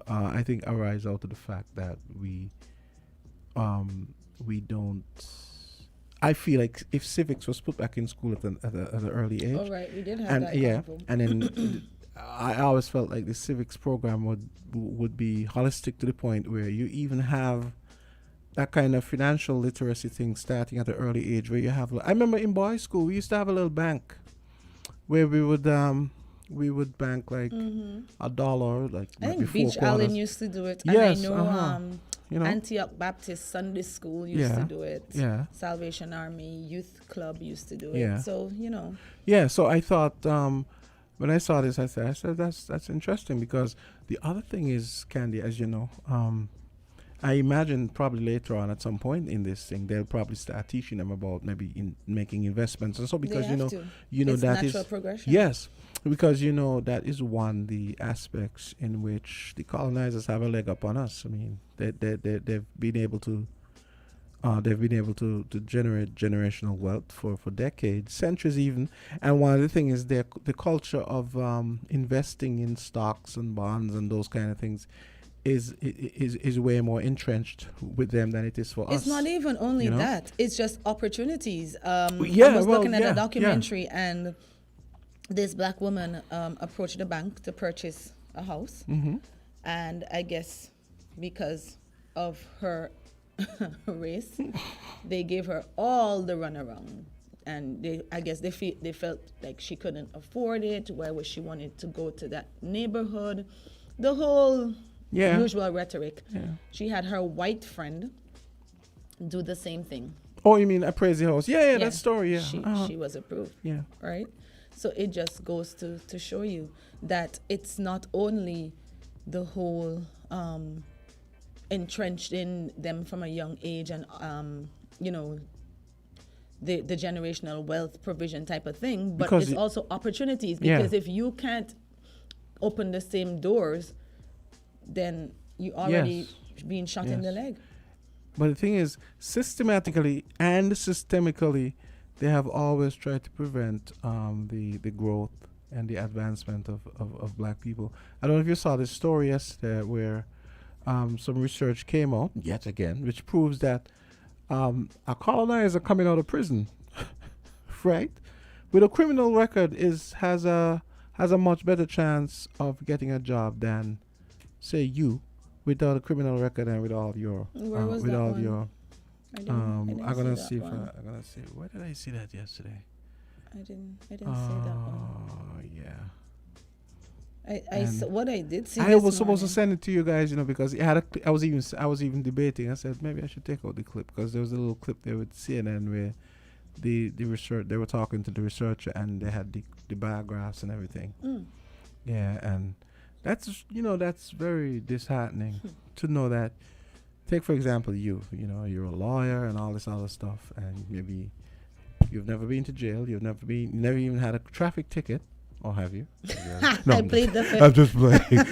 I think arise out of the fact that we don't. I feel like if civics was put back in school at an early age. Oh, right, we did have and that. yeah, convo. and then I always felt like the civics program would be holistic to the point where you even have that kind of financial literacy thing starting at an early age, where you have. I remember in boys' school we used to have a little bank where we would bank like $1, like I maybe think Beach 4 quarters. Allen used to do it. Yes, and I know Antioch Baptist Sunday School used to do it. Yeah. Salvation Army Youth Club used to do Yeah. it. So, Yeah, so I thought when I saw this, I said that's interesting, because the other thing is, Candy, as you know, I imagine probably later on at some point in this thing they'll probably start teaching them about maybe in making investments and so, because They have to. It's that natural is progression. yes, because that is one the aspects in which the colonizers have a leg up on us. I mean, they've been able to generate generational wealth for decades, centuries even. And one of the things is the culture of investing in stocks and bonds and those kind of things is way more entrenched with them than it is for us. It's not even only that. It's just opportunities. I Yeah, was looking at yeah, a documentary, and this black woman approached the bank to purchase a house. Mm-hmm. And I guess because of her race, they gave her all the runaround. And they felt like she couldn't afford it. Why would she wanted to go to that neighborhood? The whole usual rhetoric. Yeah. She had her white friend do the same thing. Oh, you mean Appraise the House? Yeah, that story, yeah. She was approved. Yeah. Right? So it just goes to show you that it's not only the whole entrenched in them from a young age and, the generational wealth provision type of thing, but it's also opportunities. Because if you can't open the same doors, then you already being shot in the leg. But the thing is, systematically and systemically, they have always tried to prevent the growth and the advancement of black people. I don't know if you saw this story yesterday where some research came out, yet again, which proves that a colonizer coming out of prison, right, with a criminal record has a much better chance of getting a job than, say, you without a criminal record and with all your Where was with that all one? your I'm gonna see if one. I'm gonna see. Where did I see that yesterday? I didn't see that one. Oh yeah. What I did see. I was supposed to send it to you guys, because it had I was even debating. I said maybe I should take out the clip, because there was a little clip there with CNN where the research, they were talking to the researcher and they had the biographs and everything. Yeah, and that's that's very disheartening to know that. Take for example you're a lawyer and all this other stuff, and maybe you've never been to jail, you never even had a traffic ticket, or have you? No, I played the fifth. I'm just playing.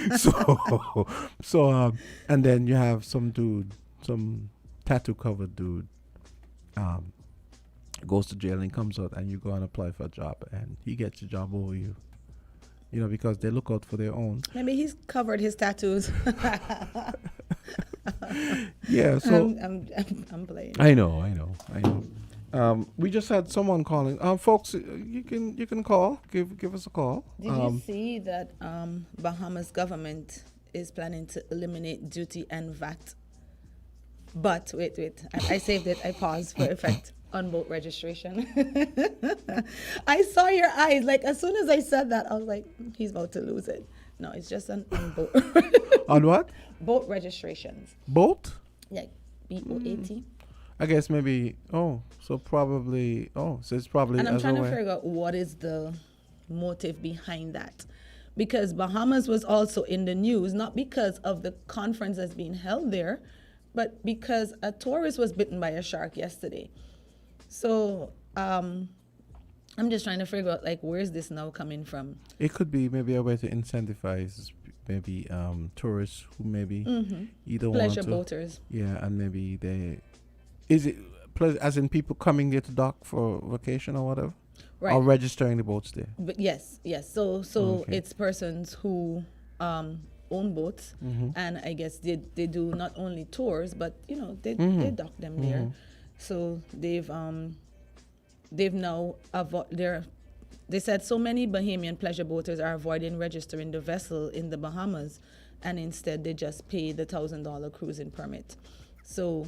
So and then you have some tattoo covered dude, goes to jail and comes out, and you go and apply for a job, and he gets a job over you. Because they look out for their own. Maybe he's covered his tattoos. Yeah, so I'm playing. I know. We just had someone calling. Folks, you can call. Give us a call. Did you see that Bahamas government is planning to eliminate duty and VAT? But wait. I saved it. I paused for effect. On boat registration. I saw your eyes. Like, as soon as I said that, I was like, he's about to lose it. No, it's just on boat. On what? Boat registrations. Boat? Yeah, BOAT. I guess maybe. So it's probably. And I'm as trying a to way. figure out what is the motive behind that. Because Bahamas was also in the news, not because of the conference that's being held there, but because a tourist was bitten by a shark yesterday. So I'm just trying to figure out, like, where's this now coming from? It could be maybe a way to incentivize maybe tourists who maybe either Pleasure want to. boaters. Yeah, and maybe they. Is it as in people coming there to dock for vacation or whatever? Right. Or registering the boats there? But yes. So Okay. it's persons who own boats, and I guess they do not only tours, but they dock them there. So they've now they said so many Bahamian pleasure boaters are avoiding registering the vessel in the Bahamas, and instead they just pay the $1,000 cruising permit. So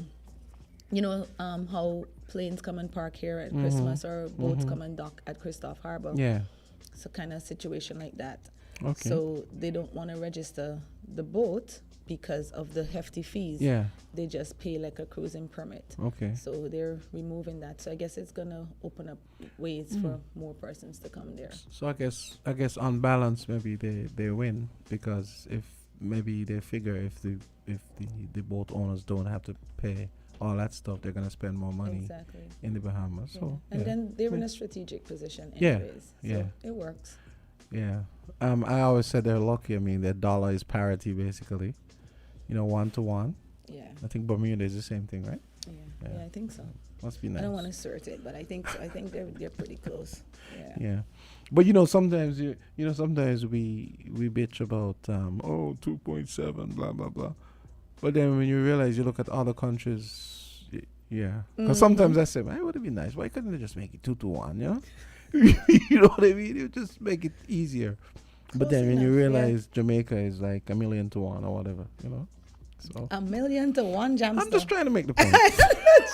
how planes come and park here at Christmas, or boats come and dock at Christoph Harbor. Yeah. It's a kind of situation like that. Okay. So they don't want to register the boat because of the hefty fees. Yeah. They just pay like a cruising permit. Okay. So they're removing that. So I guess it's gonna open up ways for more persons to come there. So I guess on balance maybe they win, because if maybe they figure if the boat owners don't have to pay all that stuff, they're gonna spend more money Exactly. in the Bahamas. Yeah. So And yeah. then they're in a strategic position Yeah. anyways. So Yeah. it works. Yeah. I always said they're lucky. I mean, their dollar is parity basically. 1 to 1. Yeah. I think Bermuda is the same thing, right? Yeah, I think so. Must be nice. I don't want to assert it, but I think so. I think they're pretty close. Yeah. Yeah. But sometimes sometimes we bitch about 2.7 blah blah blah. But then when you realize, you look at other countries, yeah. Because sometimes I say, man, it would be nice. Why couldn't they just make it 2 to 1, you know what I mean? You just make it easier. But Close then when you enough, yeah. realize Jamaica is like 1,000,000 to 1 or whatever, So 1,000,000 to 1, Jamster. I'm just trying to make the point.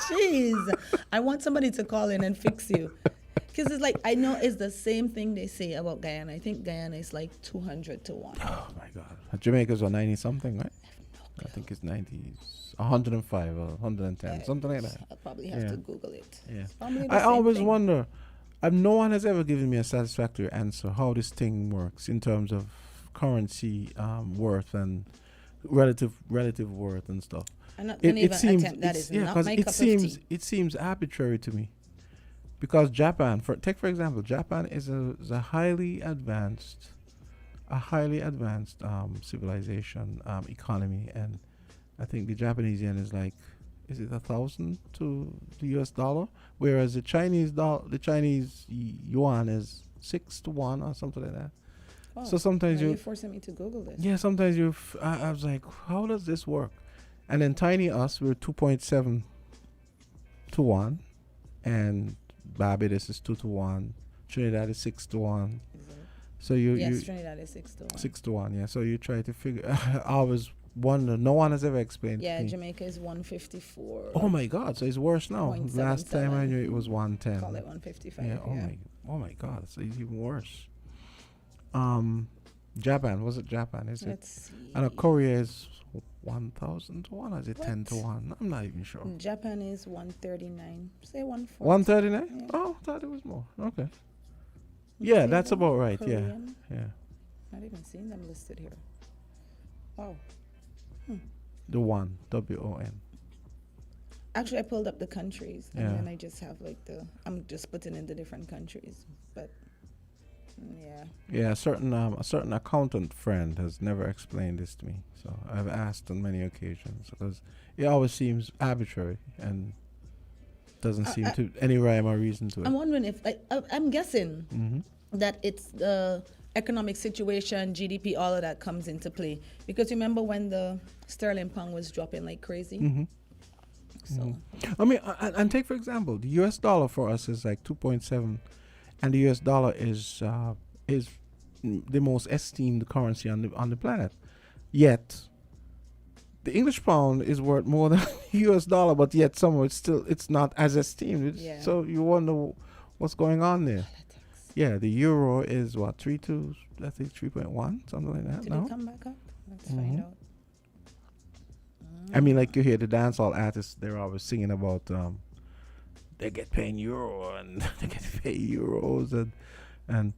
Jeez. I want somebody to call in and fix you. Because it's like, I know it's the same thing they say about Guyana. I think Guyana is like 200 to 1. Oh my God. Jamaica's on 90 something, right? I think it's 90, 105 or 110, something like that. I'll probably have to Google it. Yeah. It's probably the I same always thing. wonder, no one has ever given me a satisfactory answer how this thing works in terms of currency worth and relative worth and stuff. I'm not going to even attempt that. Is not my cup of tea. It seems arbitrary to me, because Japan, for example, Japan is a highly advanced civilization, economy, and I think the Japanese yen is like, is it 1,000 to the US dollar, whereas the Chinese yuan is 6 to 1 or something like that. Oh, So sometimes now you you're forcing me to Google this. Yeah, sometimes I was like, how does this work? And then tiny us, we're 2.7 to 1, and Barbados is 2 to 1, Trinidad is 6 to 1. So Yes, Trinidad is 6 to 1. 6 to 1, yeah. So you try to figure. I always wonder. No one has ever explained. Yeah, to me. Jamaica is 154. Oh my God! So it's worse now. Last time I 0.77. knew it was 110. Call it 155. Yeah. Oh my God! So it's even worse. Japan, was it Japan? Is Let's it? see. I know Korea is 1,000 to 1. Or is it 10 to 1? I'm not even sure. Japan is 139. Say 140. 139? Yeah. Oh, I thought it was more. Okay. Yeah, that's about right. Korean? Yeah. Not even seeing them listed here. Oh. The one, WON. Actually, I pulled up the countries, and Yeah. then I just have like I'm just putting in the different countries. But yeah. Yeah, a certain accountant friend has never explained this to me. So I've asked on many occasions, because it always seems arbitrary and doesn't seem to any rhyme or reason to it. I'm wondering if I'm guessing Mm-hmm. that it's the economic situation, GDP, all of that comes into play. Because remember when the sterling pound was dropping like crazy? Mm-hmm. So I mean, and take for example, the US dollar for us is like 2.7, and the US dollar is the most esteemed currency on the planet. Yet the English pound is worth more than the US dollar, but yet somehow it's not as esteemed. Yeah. So you wonder what's going on there. Yeah, the euro is what, 3.2, I think 3.1, something like that. Did No, it come back up? Let's find out. I mean, like you hear the dancehall artists, they're always singing about they get paid in euro and they get paid euros and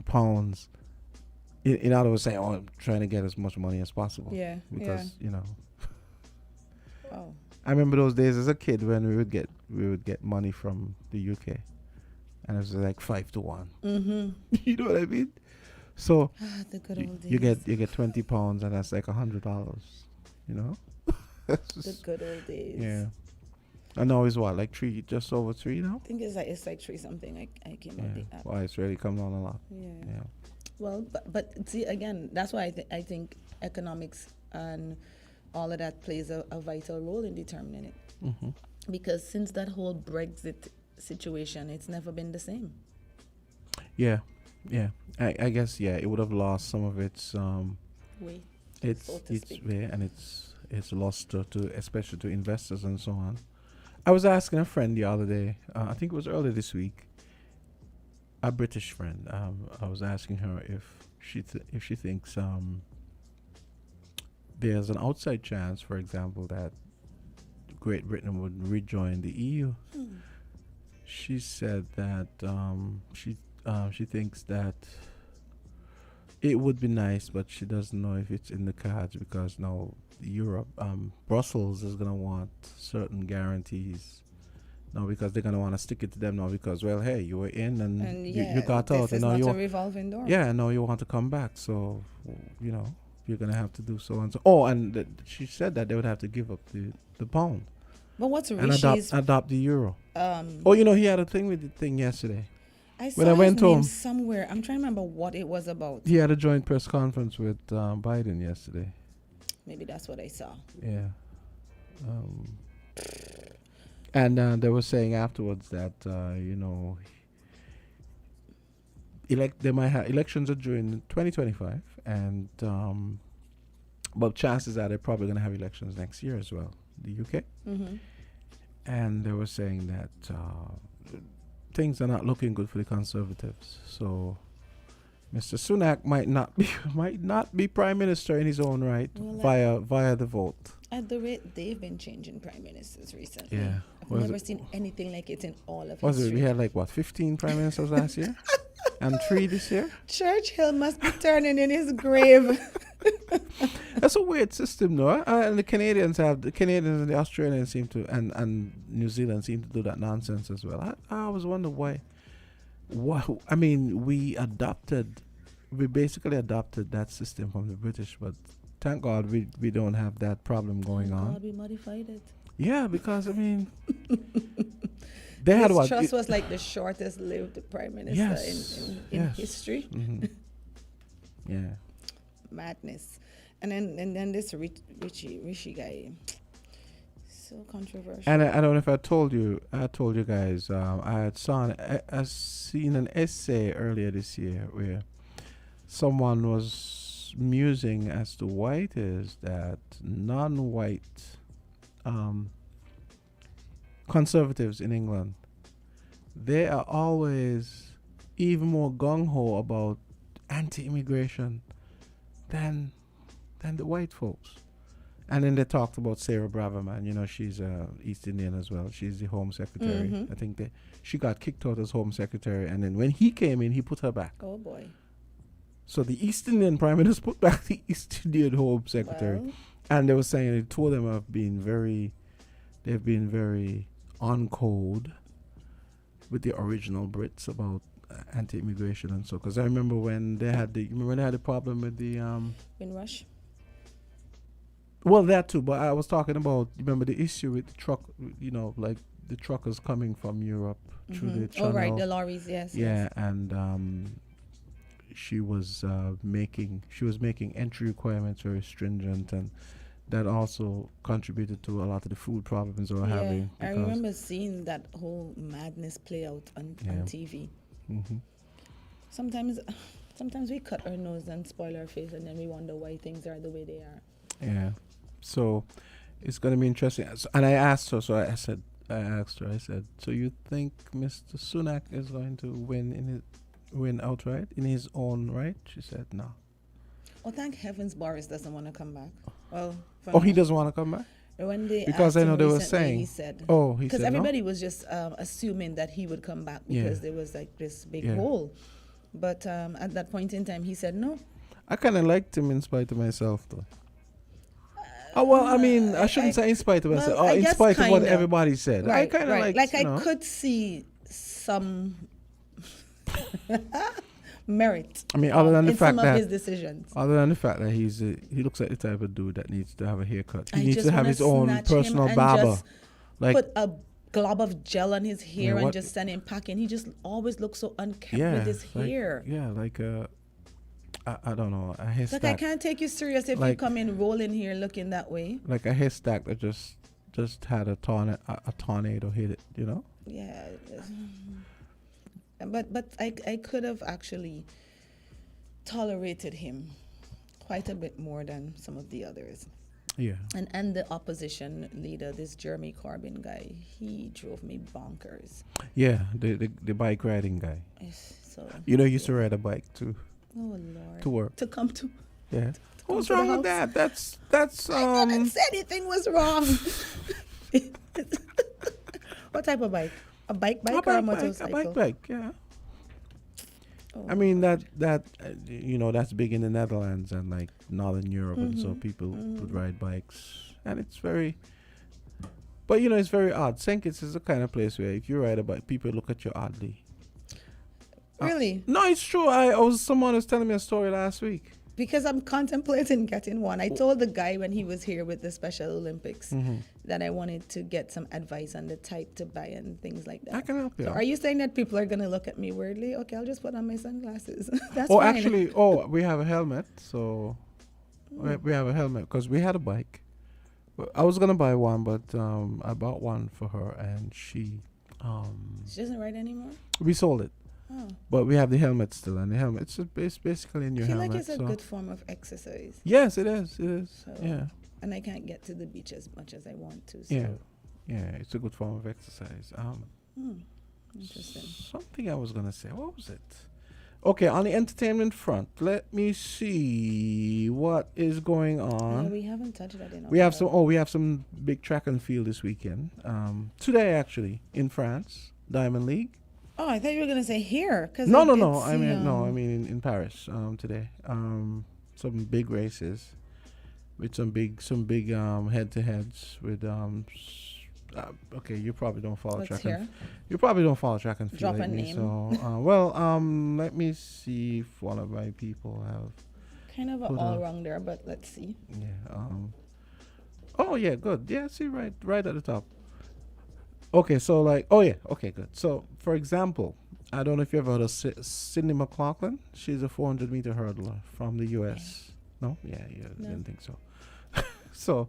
pounds. In other words, saying, "Oh, I'm trying to get as much money as possible." Yeah, because you know. Oh. I remember those days as a kid when we would get money from the UK, and it was like 5 to 1. Mm-hmm. You know what I mean? So the good old days. you get £20, and that's like $100. You know? The good old days. Yeah. And now is what, like just over 3 now? I think it's like 3 something. I came out the app. Well, it's really come down a lot. Yeah. Well, but see, again, that's why I think economics and all of that plays a vital role in determining it. Mm-hmm. Because since that whole Brexit situation, it's never been the same. Yeah. I guess it would have lost some of its weight. It's speak. way, and it's lost to especially to investors and so on. I was asking a friend the other day. I think it was earlier this week. A British friend. I was asking her if she thinks there's an outside chance, for example, that Great Britain would rejoin the EU. She said that she thinks that it would be nice, but she doesn't know if it's in the cards because now Europe, Brussels is gonna want certain guarantees. No, because they're gonna want to stick it to them now. Because hey, you were in and you got out, and now you a revolving door. Yeah, and now you want to come back. So you're gonna have to do so and so. Oh, and she said that they would have to give up the pound. But what's and adopt the euro. He had a thing with the thing yesterday. I saw when I went his name home somewhere. I'm trying to remember what it was about. He had a joint press conference with Biden yesterday. Maybe that's what I saw. Yeah. And they were saying afterwards that they might have elections are due in 2025, and but chances are they're probably going to have elections next year as well, the UK. Mm-hmm. And they were saying that things are not looking good for the Conservatives. So Mr. Sunak might not be prime minister in his own right via the vote. At the rate they've been changing prime ministers recently. Yeah. I've never seen anything like it in all of history. We had 15 prime ministers last year? And 3 this year? Churchill must be turning in his grave. That's a weird system, though. And the Canadians and the Australians seem to, and New Zealand seem to do that nonsense as well. I always wonder why. I mean, we basically adopted that system from the British, but thank God we don't have that problem going on. God, we modified it. Yeah, because I mean, they had what? Truss was like the shortest lived prime minister in history. Mm-hmm. Yeah. Madness. And then this Rishi guy, so controversial. And I don't know if I told you guys, I had seen an essay earlier this year where someone was musing as to why it is that non-white conservatives in England, they are always even more gung-ho about anti-immigration than the white folks. And then they talked about Sarah Braverman. She's East Indian as well. She's the Home Secretary. Mm-hmm. I think she got kicked out as Home Secretary, and then when he came in, he put her back. Oh boy. So the East Indian Prime Minister put back the East Indian Home Secretary. Well. And they were saying the two of them they've been very on code with the original Brits about anti-immigration and so. Because I remember when they had the problem with the Windrush. Well, that too, but I was talking about, remember the issue with the truck, like the truckers coming from Europe through the channel. Oh, right, the lorries, yes. Yeah, yes. and she was making entry requirements very stringent, and that also contributed to a lot of the food problems they were having. I remember seeing that whole madness play out on TV. Mm-hmm. Sometimes we cut our nose and spoil our face, and then we wonder why things are the way they are. Yeah. So it's going to be interesting. And I asked her, so I said, I asked her. I said, "So you think Mr. Sunak is going to win outright in his own right?" She said, "No." Oh, thank heavens Boris doesn't want to come back. Well, Oh, he doesn't want to come back? When they Because asked I know him they were recently, saying. he said, Oh, he because said no? everybody was just assuming that he would come back because Yeah. there was like this big Yeah. hole. But at that point in time, he said no. I kind of liked him in spite of myself, though. Oh, well, I mean, I shouldn't say in spite of myself. I In guess spite of what kinda. everybody said. I Right, kind of right. liked, Like I could see some merit. I mean, other than the in fact some that of his decisions. other than the fact that he looks like the type of dude that needs to have a haircut. He I needs just to have wanna his own snatch him personal and barber. just Like, put a glob of gel on his hair and what- just send him packing. He just always looks so unkempt yeah, with his like, hair. yeah, like I don't know, a Like I haystack, can't take you serious if you Like- come in rolling here looking that way. like a haystack that just had a tornado hit it. You know? Yeah. But I could have actually tolerated him quite a bit more than some of the others. Yeah. And the opposition leader, this Jeremy Corbyn guy, he drove me bonkers. Yeah, the bike riding guy. So You know, he used to ride a bike too. oh Lord. To work. To come to Yeah. come What's to the wrong with house. that? That's I didn't say anything was wrong. What type of bike? A bike or a bike, motorcycle? a bike, yeah. Oh. I mean that you know, that's big in the Netherlands and like Northern Europe, and so people would ride bikes, and it's very. But you know, it's very odd. St. Kitts is the kind of place where if you ride a bike, people look at you oddly. Really? No, it's true. Someone was telling me a story last week. Because I'm contemplating getting one. I told the guy when he was here with the Special Olympics that I wanted to get some advice on the type to buy and things like that. I can help you. So are you saying that people are going to look at me weirdly? Okay, I'll just put on my sunglasses. That's Oh, fine. actually, we have a helmet. So we have a helmet because we had a bike. Well, I was gonna buy one, but I bought one for her, and she She doesn't ride anymore? we sold it. Oh. But we have the helmet still, and the helmet it's basically in your I feel helmet. like it's a so. good form of exercise. Yes, it is. It is. So, Yeah. And I can't get to the beach as much as I want to. So. Yeah. Yeah, it's a good form of exercise. Interesting. Something I was gonna say. What was it? Okay, on the entertainment front, let me see what is going on. Yeah, we haven't touched that in a We have while. some. We have some big track and field this weekend. Today, actually, in France, Diamond League. Oh, I thought you were going to say here. No. I mean in Paris. Today. Some big races with some big head-to-heads with okay, you probably don't follow Let's track hear. and you probably don't follow track and field Drop a like me, name. so let me see if one of my people have Kind of an put a- all-rounder, but let's see. yeah. Oh yeah, good. Yeah, see right at the top. Okay, so okay, good. So for example, I don't know if you ever heard of Sydney McLaughlin. She's a 400-meter hurdler from the U.S. No, yeah, No. didn't think so. So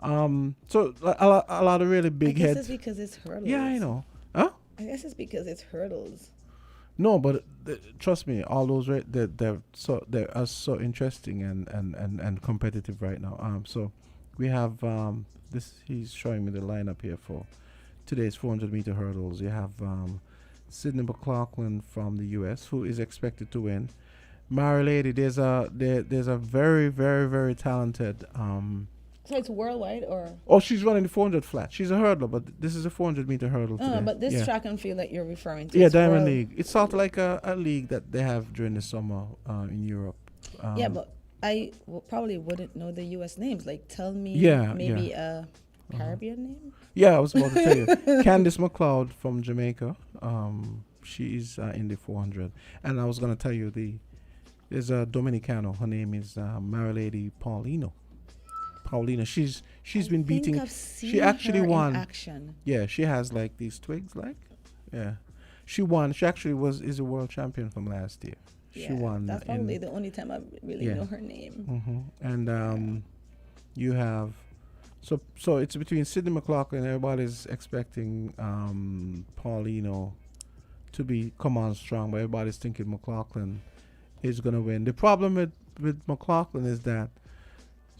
a lot of really big I guess heads. it's because it's hurdles. Yeah, I know. Huh? I guess it's because it's hurdles. No, but trust me, all those they're so interesting and competitive right now. So we have this. He's showing me the lineup here for today's 400-meter hurdles. You have Sydney McLaughlin from the U.S., who is expected to win. Mary Lady, there's a very, very, very talented. So it's worldwide or? Oh, she's running the 400 flat. She's a hurdler, but this is a 400-meter hurdle today. No, but this Yeah. track and field that you're referring to. Yeah, is Diamond world- League. It's sort of like a league that they have during the summer in Europe. Yeah, but I probably wouldn't know the U.S. names. Like, tell me Yeah, maybe yeah. a Caribbean name? Yeah, I was about to tell you. Candice McLeod from Jamaica. She's in the 400. And I was going to tell you, there's a Dominicano. Her name is Marilady Paulino. She's been beating. I've seen She actually her in won. action. Yeah, she has like these twigs, like. Yeah, she won. She actually is a world champion from last year. She Yeah, won. That's probably the only time I really know her name. And you have, so it's between Sydney McLaughlin. Everybody's expecting Paulino to come on strong, but everybody's thinking McLaughlin is gonna win. The problem with McLaughlin is that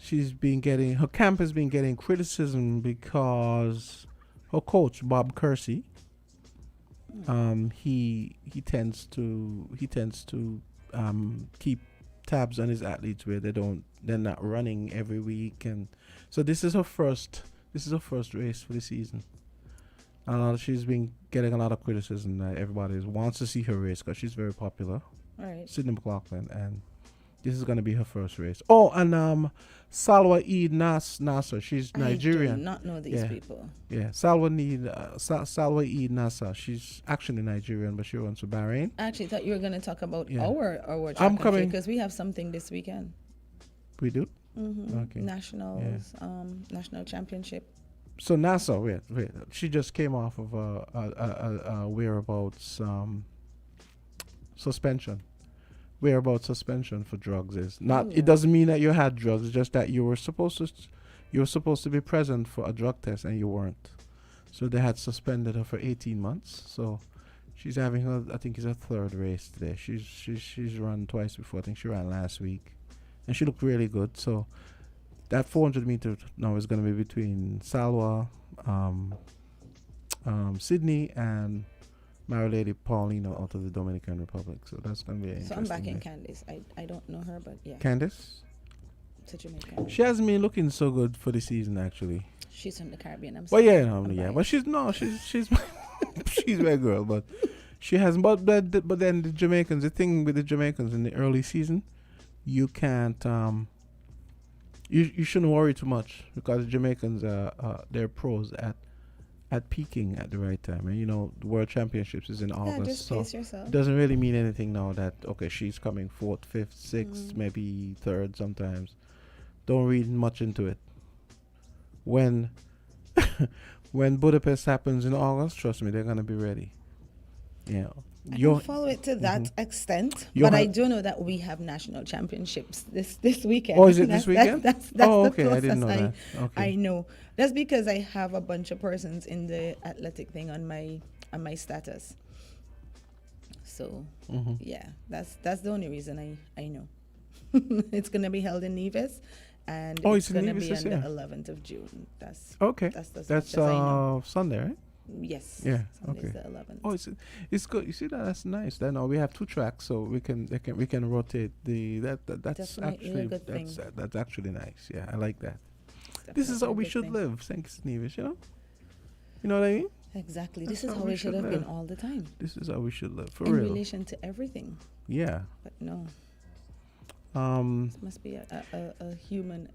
her camp has been getting criticism because her coach Bob Kersey. He tends to keep tabs on his athletes where they're not running every week, and so this is her first race for the season. And she's been getting a lot of criticism that everybody wants to see her race because she's very popular. Right. Sydney McLaughlin, and this is going to be her first race. Oh, and Salwa Eid Nasser, she's Nigerian. I do not know these people. Yeah, Salwa Eid Nasser, she's actually Nigerian, but she runs for Bahrain. I actually thought you were going to talk about Yeah. our I'm coming because we have something this weekend. We do? Mm-hmm. Okay. Nationals, national championship. So Nassau, wait. She just came off of a whereabouts suspension. Whereabouts suspension for drugs is not. Oh. It doesn't mean that you had drugs. It's just that you were supposed to be present for a drug test and you weren't. So they had suspended her for 18 months. So she's having her. I think it's her third race today. She's run twice before. I think she ran last week, and she looked really good. So. That 400 meter now is going to be between Salwa, Sydney, and My Lady Paulino out of the Dominican Republic. So that's going to be interesting. So I'm back in Candice. I don't know her, but yeah. Candice? To Jamaica. She hasn't been looking so good for the season, actually. She's from the Caribbean. I'm Well, sorry. yeah. But she's she's my girl. But she hasn't. But then the Jamaicans. The thing with the Jamaicans in the early season, you can't. You shouldn't worry too much because the Jamaicans they're pros at peaking at the right time. And the World Championships is in August, just so pace yourself. it doesn't really mean anything now that she's coming 4th, 5th, 6th, maybe 3rd sometimes. Don't read much into it. When when Budapest happens in August, trust me, they're gonna be ready. Yeah. I don't follow it to that extent, but I do know that we have national championships this weekend. Oh, is it this weekend? That's okay. the I didn't know closest that. Okay. I know. That's because I have a bunch of persons in the athletic thing on my status. So yeah, that's the only reason I know. It's gonna be held in Nevis, and it's gonna be on the 11th of June. That's okay. That's That's much as I know. Sunday, right? Yes. Yeah. Sunday's Okay. the 11th. Oh, it's good. You see that's nice. Then we have 2 tracks, so we can rotate that's Definitely actually a good thing. that's actually nice. Yeah, I like that. This is how we should live. Thanks, Nevis. You know what I mean? Exactly. That's This is how we should have been live. all the time. This is how we should live for in real. relation to everything. Yeah. But no. This must be a human.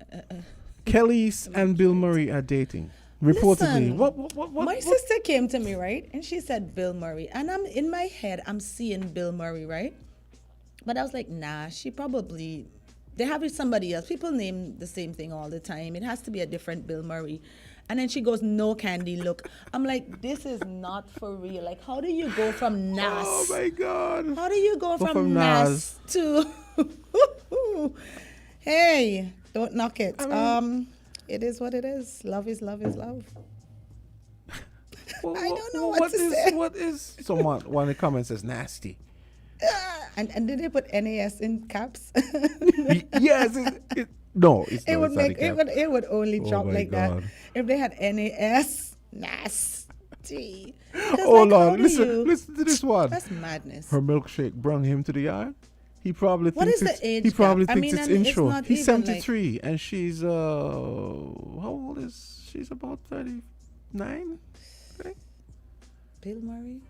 Kelly's and Bill Murray are dating. Reportedly. Listen, What? My sister came to me, right? And she said Bill Murray. And I'm in my head, I'm seeing Bill Murray, right? But I was like, nah, they have somebody else. People name the same thing all the time. It has to be a different Bill Murray. And then she goes, no, Candy, look. I'm like, this is not for real. Like, how do you go from Nas? Oh, my God. How do you go from Nas Nas to... Hey, don't knock it. It is what it is. Love is love is love. I don't know what to say. What is... Someone, one of the comments says nasty. And did they put NAS in caps? Yes. No, it's It not. would It's not make a cap. it would only Oh drop my like God. that if they had NAS. Nasty. 'Cause Oh, like, how Lord. do Listen to you- this one. That's madness. Her milkshake brung him to the yard. He probably What thinks is the it's, age he probably gap? I thinks mean, it's and it's intro. not He's even, like- 73 and she's how old is she's about 39? Right? Bill Murray?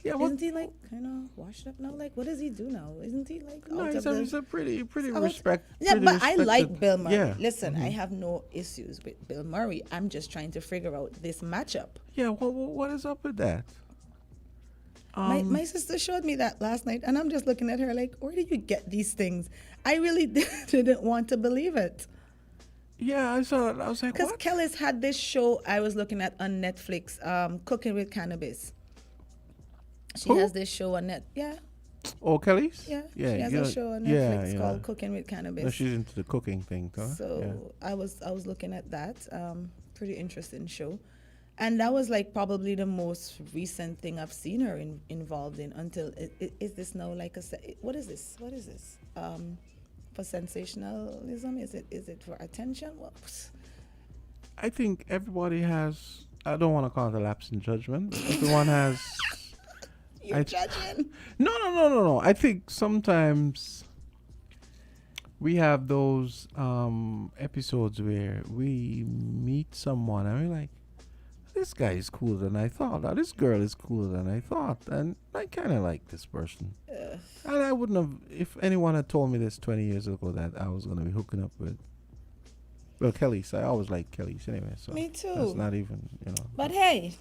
Yeah, Isn't he like kind of washed up now? Like, what does he do now? Isn't he like No, out he's of a the... pretty Out- respect. Yeah, pretty but I like respected- Bill Murray. Yeah. Listen, I Mhm. have no issues with Bill Murray. I'm just trying to figure out this matchup. Yeah, what is up with that? My sister showed me that last night, and I'm just looking at her like, where do you get these things? I really didn't want to believe it. Yeah, I saw it. I was like, Because what? Kelly's had this show I was looking at on Netflix, Cooking with Cannabis. She Who? has this show on Net. Yeah, Oh, Kelly's? yeah. Yeah, She has you a know- show on yeah, Netflix yeah. called Cooking with Cannabis. No, she's into the cooking thing, huh? So I was looking at that. Pretty interesting show. And that was like probably the most recent thing I've seen her involved in until is this now like what is this? What is this? For sensationalism? Is it for attention? What? I think everybody has I don't want to call it a lapse in judgment. Everyone has. You're judging. No. I think sometimes we have those episodes where we meet someone and we're like, this guy is cooler than I thought. Or this girl is cooler than I thought. And I kind of like this person. And I wouldn't have, if anyone had told me this 20 years ago that I was going to be hooking up with, well, Kelly's. I always liked Kelly's anyway. So me too. That's not even, But hey,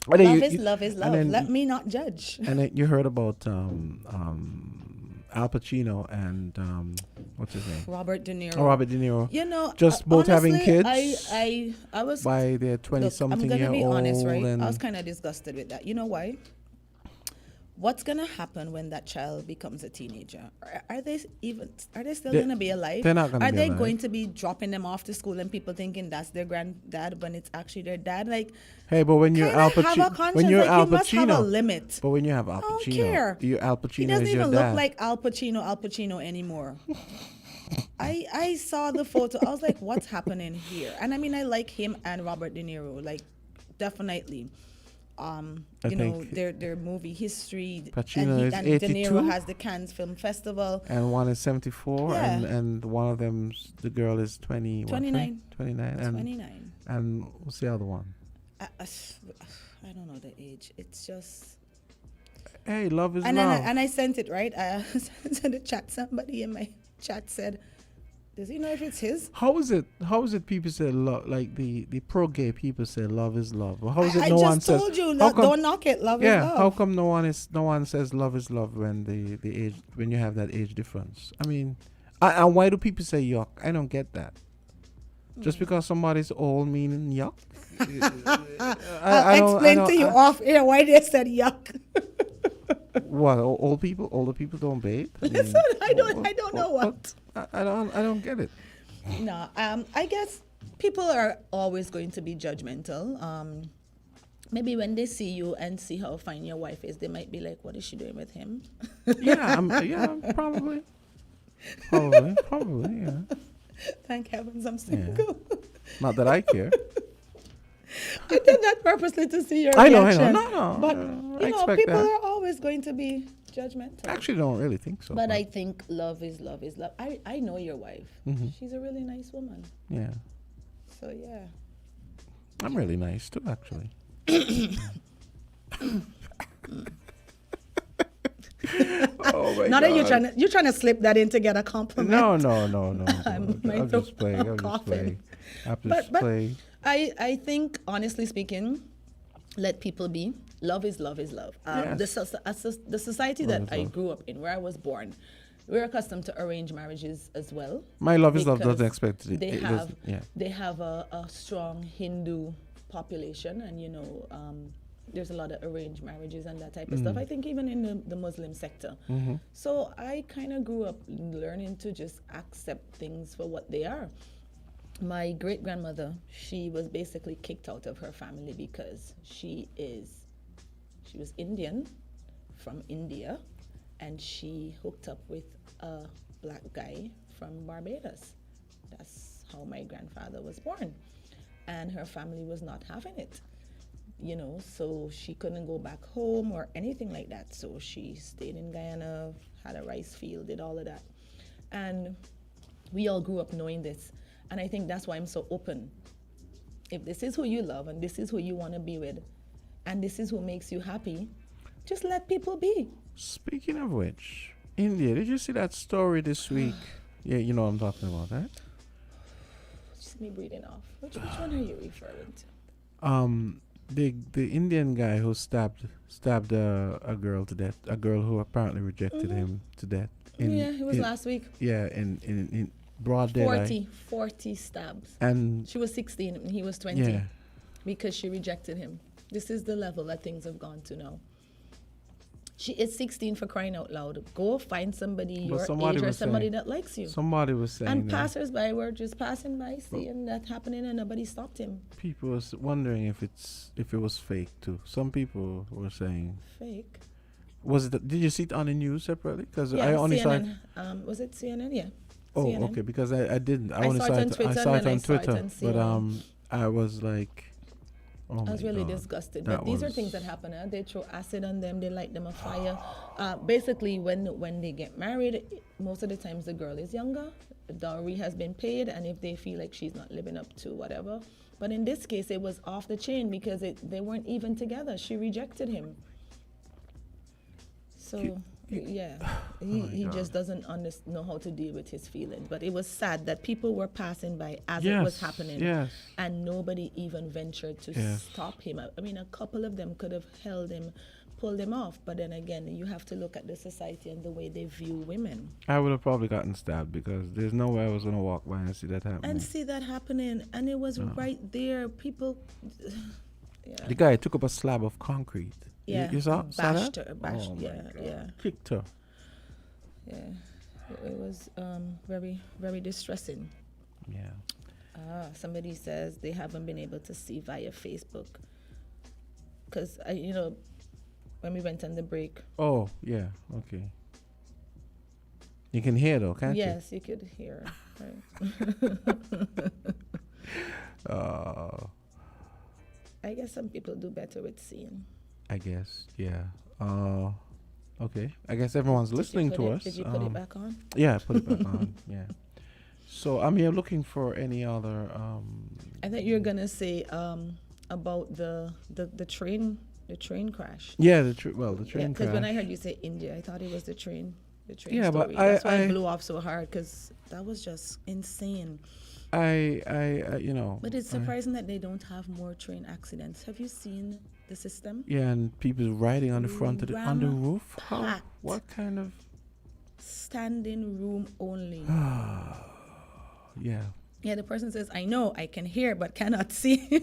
But love is love is love. then Let me not judge. And then you heard about Al Pacino and what's his name? Robert De Niro. Oh, Robert De Niro. Just both honestly, having kids. I was by their 20-something I'm gonna be year honest, old. right? And I was kind of disgusted with that. You know why? What's gonna happen when that child becomes a teenager? Are they still gonna be alive? They're not gonna Are be they alive. going to be dropping them off to school and people thinking that's their granddad when it's actually their dad? Like, hey, but when you're Al have a Pacino, conscience, when you're like, Al you must have a Pacino, limit. but when you have Al I don't Pacino, care. you Al Pacino He doesn't is your even dad. look like Al Pacino anymore. I saw the photo. I was like, what's happening here? And I mean, I like him and Robert De Niro, like, definitely. Their movie history. Pacino is and 82. De Niro has the Cannes Film Festival. And one is 74, Yeah. and one of them's, the girl is 20. 29. 29. And, 29. And what's the other one? I don't know the age. It's just. Hey, love is and love. Then I sent it, right? I sent a chat. Somebody in my chat said, does he know if it's his? How is it people say love, like the pro-gay people say love is love? Well, how is it I no one just says... told you, how come- don't knock it. Love is love. how come no one says love is love when the age, when you have that age difference? I mean, and why do people say yuck? I don't get that. Just because somebody's old meaning yuck? I'll explain to you off air why they said yuck. What, older people don't bathe? Listen, I don't know what. I don't get it. No, I guess people are always going to be judgmental. Maybe when they see you and see how fine your wife is, they might be like, "What is she doing with him?" Probably. Yeah. Thank heavens I'm single. Yeah. Not that I care. I did that purposely to see your I reaction. know. No. But I expect people that. are always going to be judgmental. I actually don't really think so. But I think love is love is love. I know your wife. Mhm. She's a really nice woman. Yeah. So yeah. I'm really nice too, actually. Oh my Now that God. you're trying to slip that in to get a compliment. No. I'm just playing. I think, honestly speaking, let people be. Love is love is love. Yes. The society Love that is I love. grew up in, where I was born, we're accustomed to arranged marriages as well. My love is love because doesn't expect it. They It have doesn't- yeah. they have a strong Hindu population, and there's a lot of arranged marriages and that type of stuff. I think even in the Muslim sector. Mhm. So I kind of grew up learning to just accept things for what they are. My great grandmother, she was basically kicked out of her family because she was Indian from India, and she hooked up with a black guy from Barbados. That's how my grandfather was born, and her family was not having it. So she couldn't go back home or anything like that. So she stayed in Guyana, had a rice field, did all of that. And we all grew up knowing this. And I think that's why I'm so open. If this is who you love and this is who you want to be with and this is who makes you happy, just let people be. Speaking of which, India, did you see that story this week? Yeah, you know what I'm talking about, right? Just me breathing off. Which one are you referring to? The Indian guy who stabbed a girl to death, a girl who apparently rejected him to death. It was last week. Yeah, in broad daylight. 40 stabs. And she was 16 and he was 20. Yeah. Because she rejected him. This is the level that things have gone to now. She is 16, for crying out loud. Go find somebody your age or somebody that likes you. Somebody was saying And that passers-by were just passing by, seeing that happening, and nobody stopped him. people was wondering if it was fake too. Some people were saying Fake? Was it? Did you see it on the news separately? Because Yeah, I only saw it. CNN. Was it CNN? Yeah. Oh, CNN. okay. Because I didn't. I only saw saw it on it. I Twitter saw and it then on I saw it Twitter. on But CNN. I was like, Oh I was my really God. disgusted. That But these are was- things that happen. They throw acid on them. They light them a fire. Basically, when they get married, most of the times the girl is younger. The dowry has been paid, and if they feel like she's not living up to whatever. But in this case, it was off the chain because they weren't even together. She rejected him. So, yeah, he just doesn't know how to deal with his feelings. But it was sad that people were passing by as it was Yes, happening. yes. And nobody even ventured to Yes. stop him. I mean, a couple of them could have held him, pulled him off. But then again, you have to look at the society and the way they view women. I would have probably gotten stabbed because there's no way I was gonna walk by and see that happening. And see that happening. And it was right there. People... The guy took up a slab of concrete. Yeah, You saw bashed that? her, bashed, Oh my yeah, God. yeah. Kicked her. Yeah, it was very, very distressing. Yeah. Somebody says they haven't been able to see via Facebook. Because, when we went on the break. Oh, yeah. Okay. You can hear though, can't Yes, you could hear. you? I guess some people do better with seeing. I guess, yeah. Okay. I guess everyone's listening to us. Did you put it back on? Yeah, I put it back on. Yeah. So I'm here looking for any other. I thought you were gonna say about the train crash. Yeah, the train crash. Because when I heard you say India, I thought it was the train. Yeah, story. but That's why I it blew off so hard because that was just insane. But it's surprising that they don't have more train accidents. Have you seen the system? Yeah, and people riding on the front of on the roof. How? Packed. What kind of? Standing room only. Yeah. Yeah, the person says, I know, I can hear, but cannot see.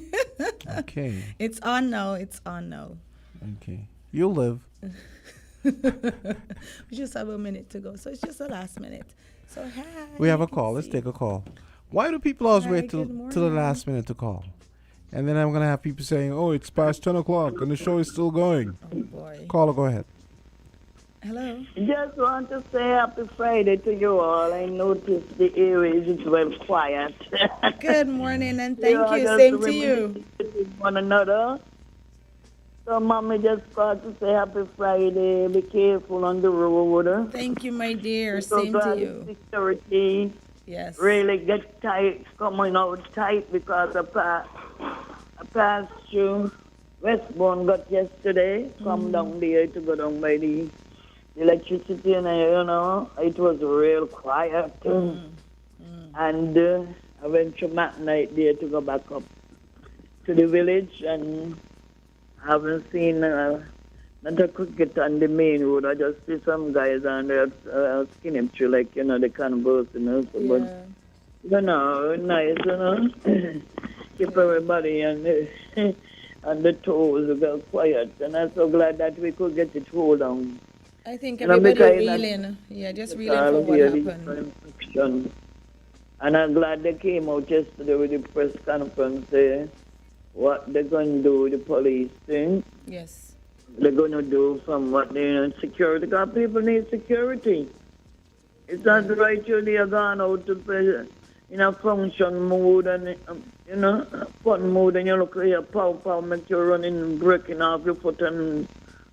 Okay. It's on now. It's on now. Okay. You'll live. We just have a minute to go. So it's just the last minute. So, hi. We have a call. Let's take a call. Why do people always Hi, wait till good the last minute to call? And then I'm going to have people saying, oh, it's past 10 o'clock and the show is still going. Oh, boy. Caller, go ahead. Hello. Just want to say happy Friday to you all. I noticed the areas is well quiet. Good morning and thank you. just Same to you. reminiscing one another. So, Mommy just got to say happy Friday. Be careful on the road. Thank you, my dear. So Same to glad you. Security. Yes. Really get tight, coming out tight because I passed through Westbourne got yesterday. Come down there to go down by the electricity and it was real quiet. And I went to night there to go back up to the village and I haven't seen not a cricket on the main road. I just see some guys on there skinning through like, the converse, But, nice, keep everybody on the toes, go quiet. And I'm so glad that we could get it hold on. I think everybody reeling. Yeah, just reeling for what happened. And I'm glad they came out yesterday with the press conference there. What they're going to do with the police thing. Yes. They're going to do from what they security. Because people need security. It's not right you're gone out to play in a function mood and, fun mood and you look at your pow, make you running, breaking off your foot and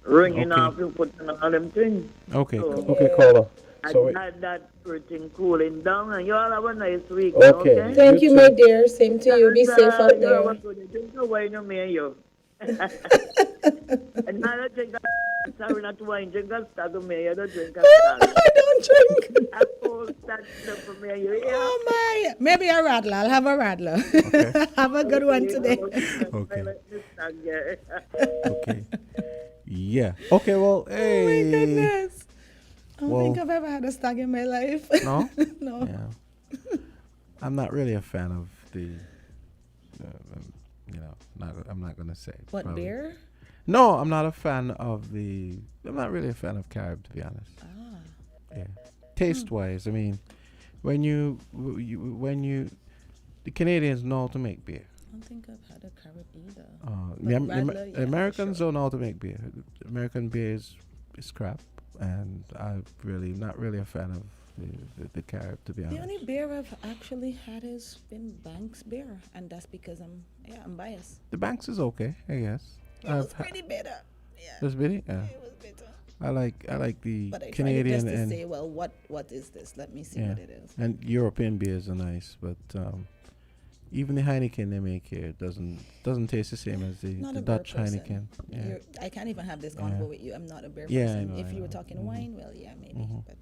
ringing off your foot and all them things. Okay. So, Okay, caller. I had that thing cooling down and you all have a nice week. Okay. Okay? Thank you, my dear. Same to you. Be safe out there. Don't know why no me and you. And I don't drink sorry not wine, drink a stag of me. I don't drink a stag. I don't drink. I pull that stuff for me and you. Yeah. Oh, my. Maybe a radler. I'll have a radler. Okay. Have a good one today. Okay. Okay. Yeah. Okay, well, hey. Oh, my goodness. I don't Well- think I've ever had a stag in my life. No? No. Yeah. I'm not really a fan of the, I'm not going to say. What, probably. beer? No, I'm not a fan of I'm not really a fan of Carib, to be honest. Yeah. Taste-wise, I mean, when you, the Canadians know how to make beer. I don't think I've had a Carib either. The Americans don't know how to make beer. American beer is crap, and I'm really not really a fan of the Carib, to be The honest. only beer I've actually had has been Banks beer, and that's because I'm biased. The Banks is okay, I guess. It was pretty bitter. Yeah. It was bitter? Yeah. It was bitter. I like the But I Canadian tried just to and say, well, what is this? Let me see what it is. and European beers are nice, but even the Heineken they make here doesn't taste the same as the Not a beer Dutch person. Heineken. Yeah. I can't even have this convo with you. I'm not a beer Yeah, I person. know, If I you were know. talking wine, well, yeah, maybe. But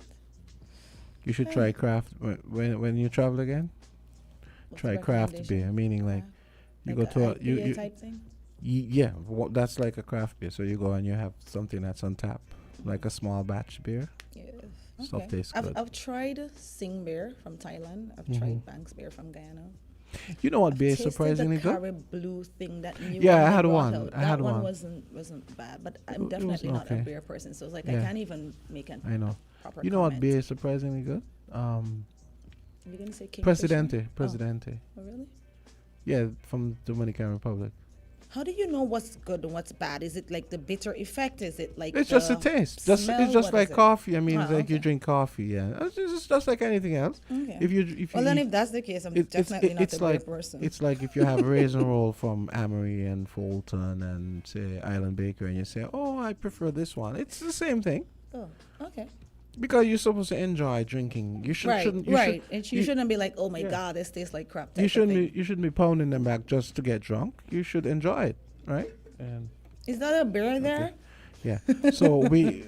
You should try craft when you travel again. What's Try the craft recommendation? beer, meaning like you Like go a to IPA type thing? Yeah, that's like a craft beer. So you go and you have something that's on tap, like a small batch beer. Yes. Stuff tastes good. I've tried Sing beer from Thailand. I've tried Banks beer from Guyana. You know what beer is Tasted surprisingly the good? Carib Blue thing that new Yeah, one I they had brought one. out. I had that one one. wasn't bad, but I'm It was definitely not a okay. beer person. So it's like I Yeah. can't even make an I know. proper You know what comment. beer is surprisingly good? You're gonna say Kingfisher? Presidente. Oh, really? Yeah, from Dominican Republic. How do you know what's good and what's bad? Is it like the bitter effect? Is it like It's just a taste. It's smell? just What like is it? coffee. I mean, Ah, it's like you okay. drink coffee. Yeah, it's just like anything else. Okay. If you Well, then eat- if that's the case, I'm it's definitely not it's a beer like person. it's like if you have a raisin roll from Amory and Fulton and say Island Bakery, and you say, "Oh, I prefer this one." It's the same thing Oh, okay. because you're supposed to enjoy drinking. You shouldn't. You right. should- And you shouldn't be like, oh my yeah. God, this tastes like crap. You type of shouldn't thing. be. You shouldn't be pounding them back just to get drunk. You should enjoy it, right? And Is that a beer there? yeah. So we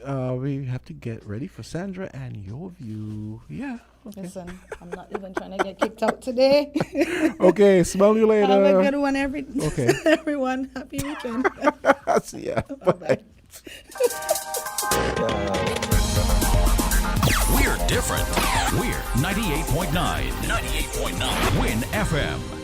have to get ready for Sandra and your view. Yeah. Okay. Listen, I'm not even trying to get kicked out today. Okay. Smell you later. Have a good one, Okay. everyone. Happy weekend. See ya. Bye-bye. We're different. We're 98.9. 98.9. Win FM.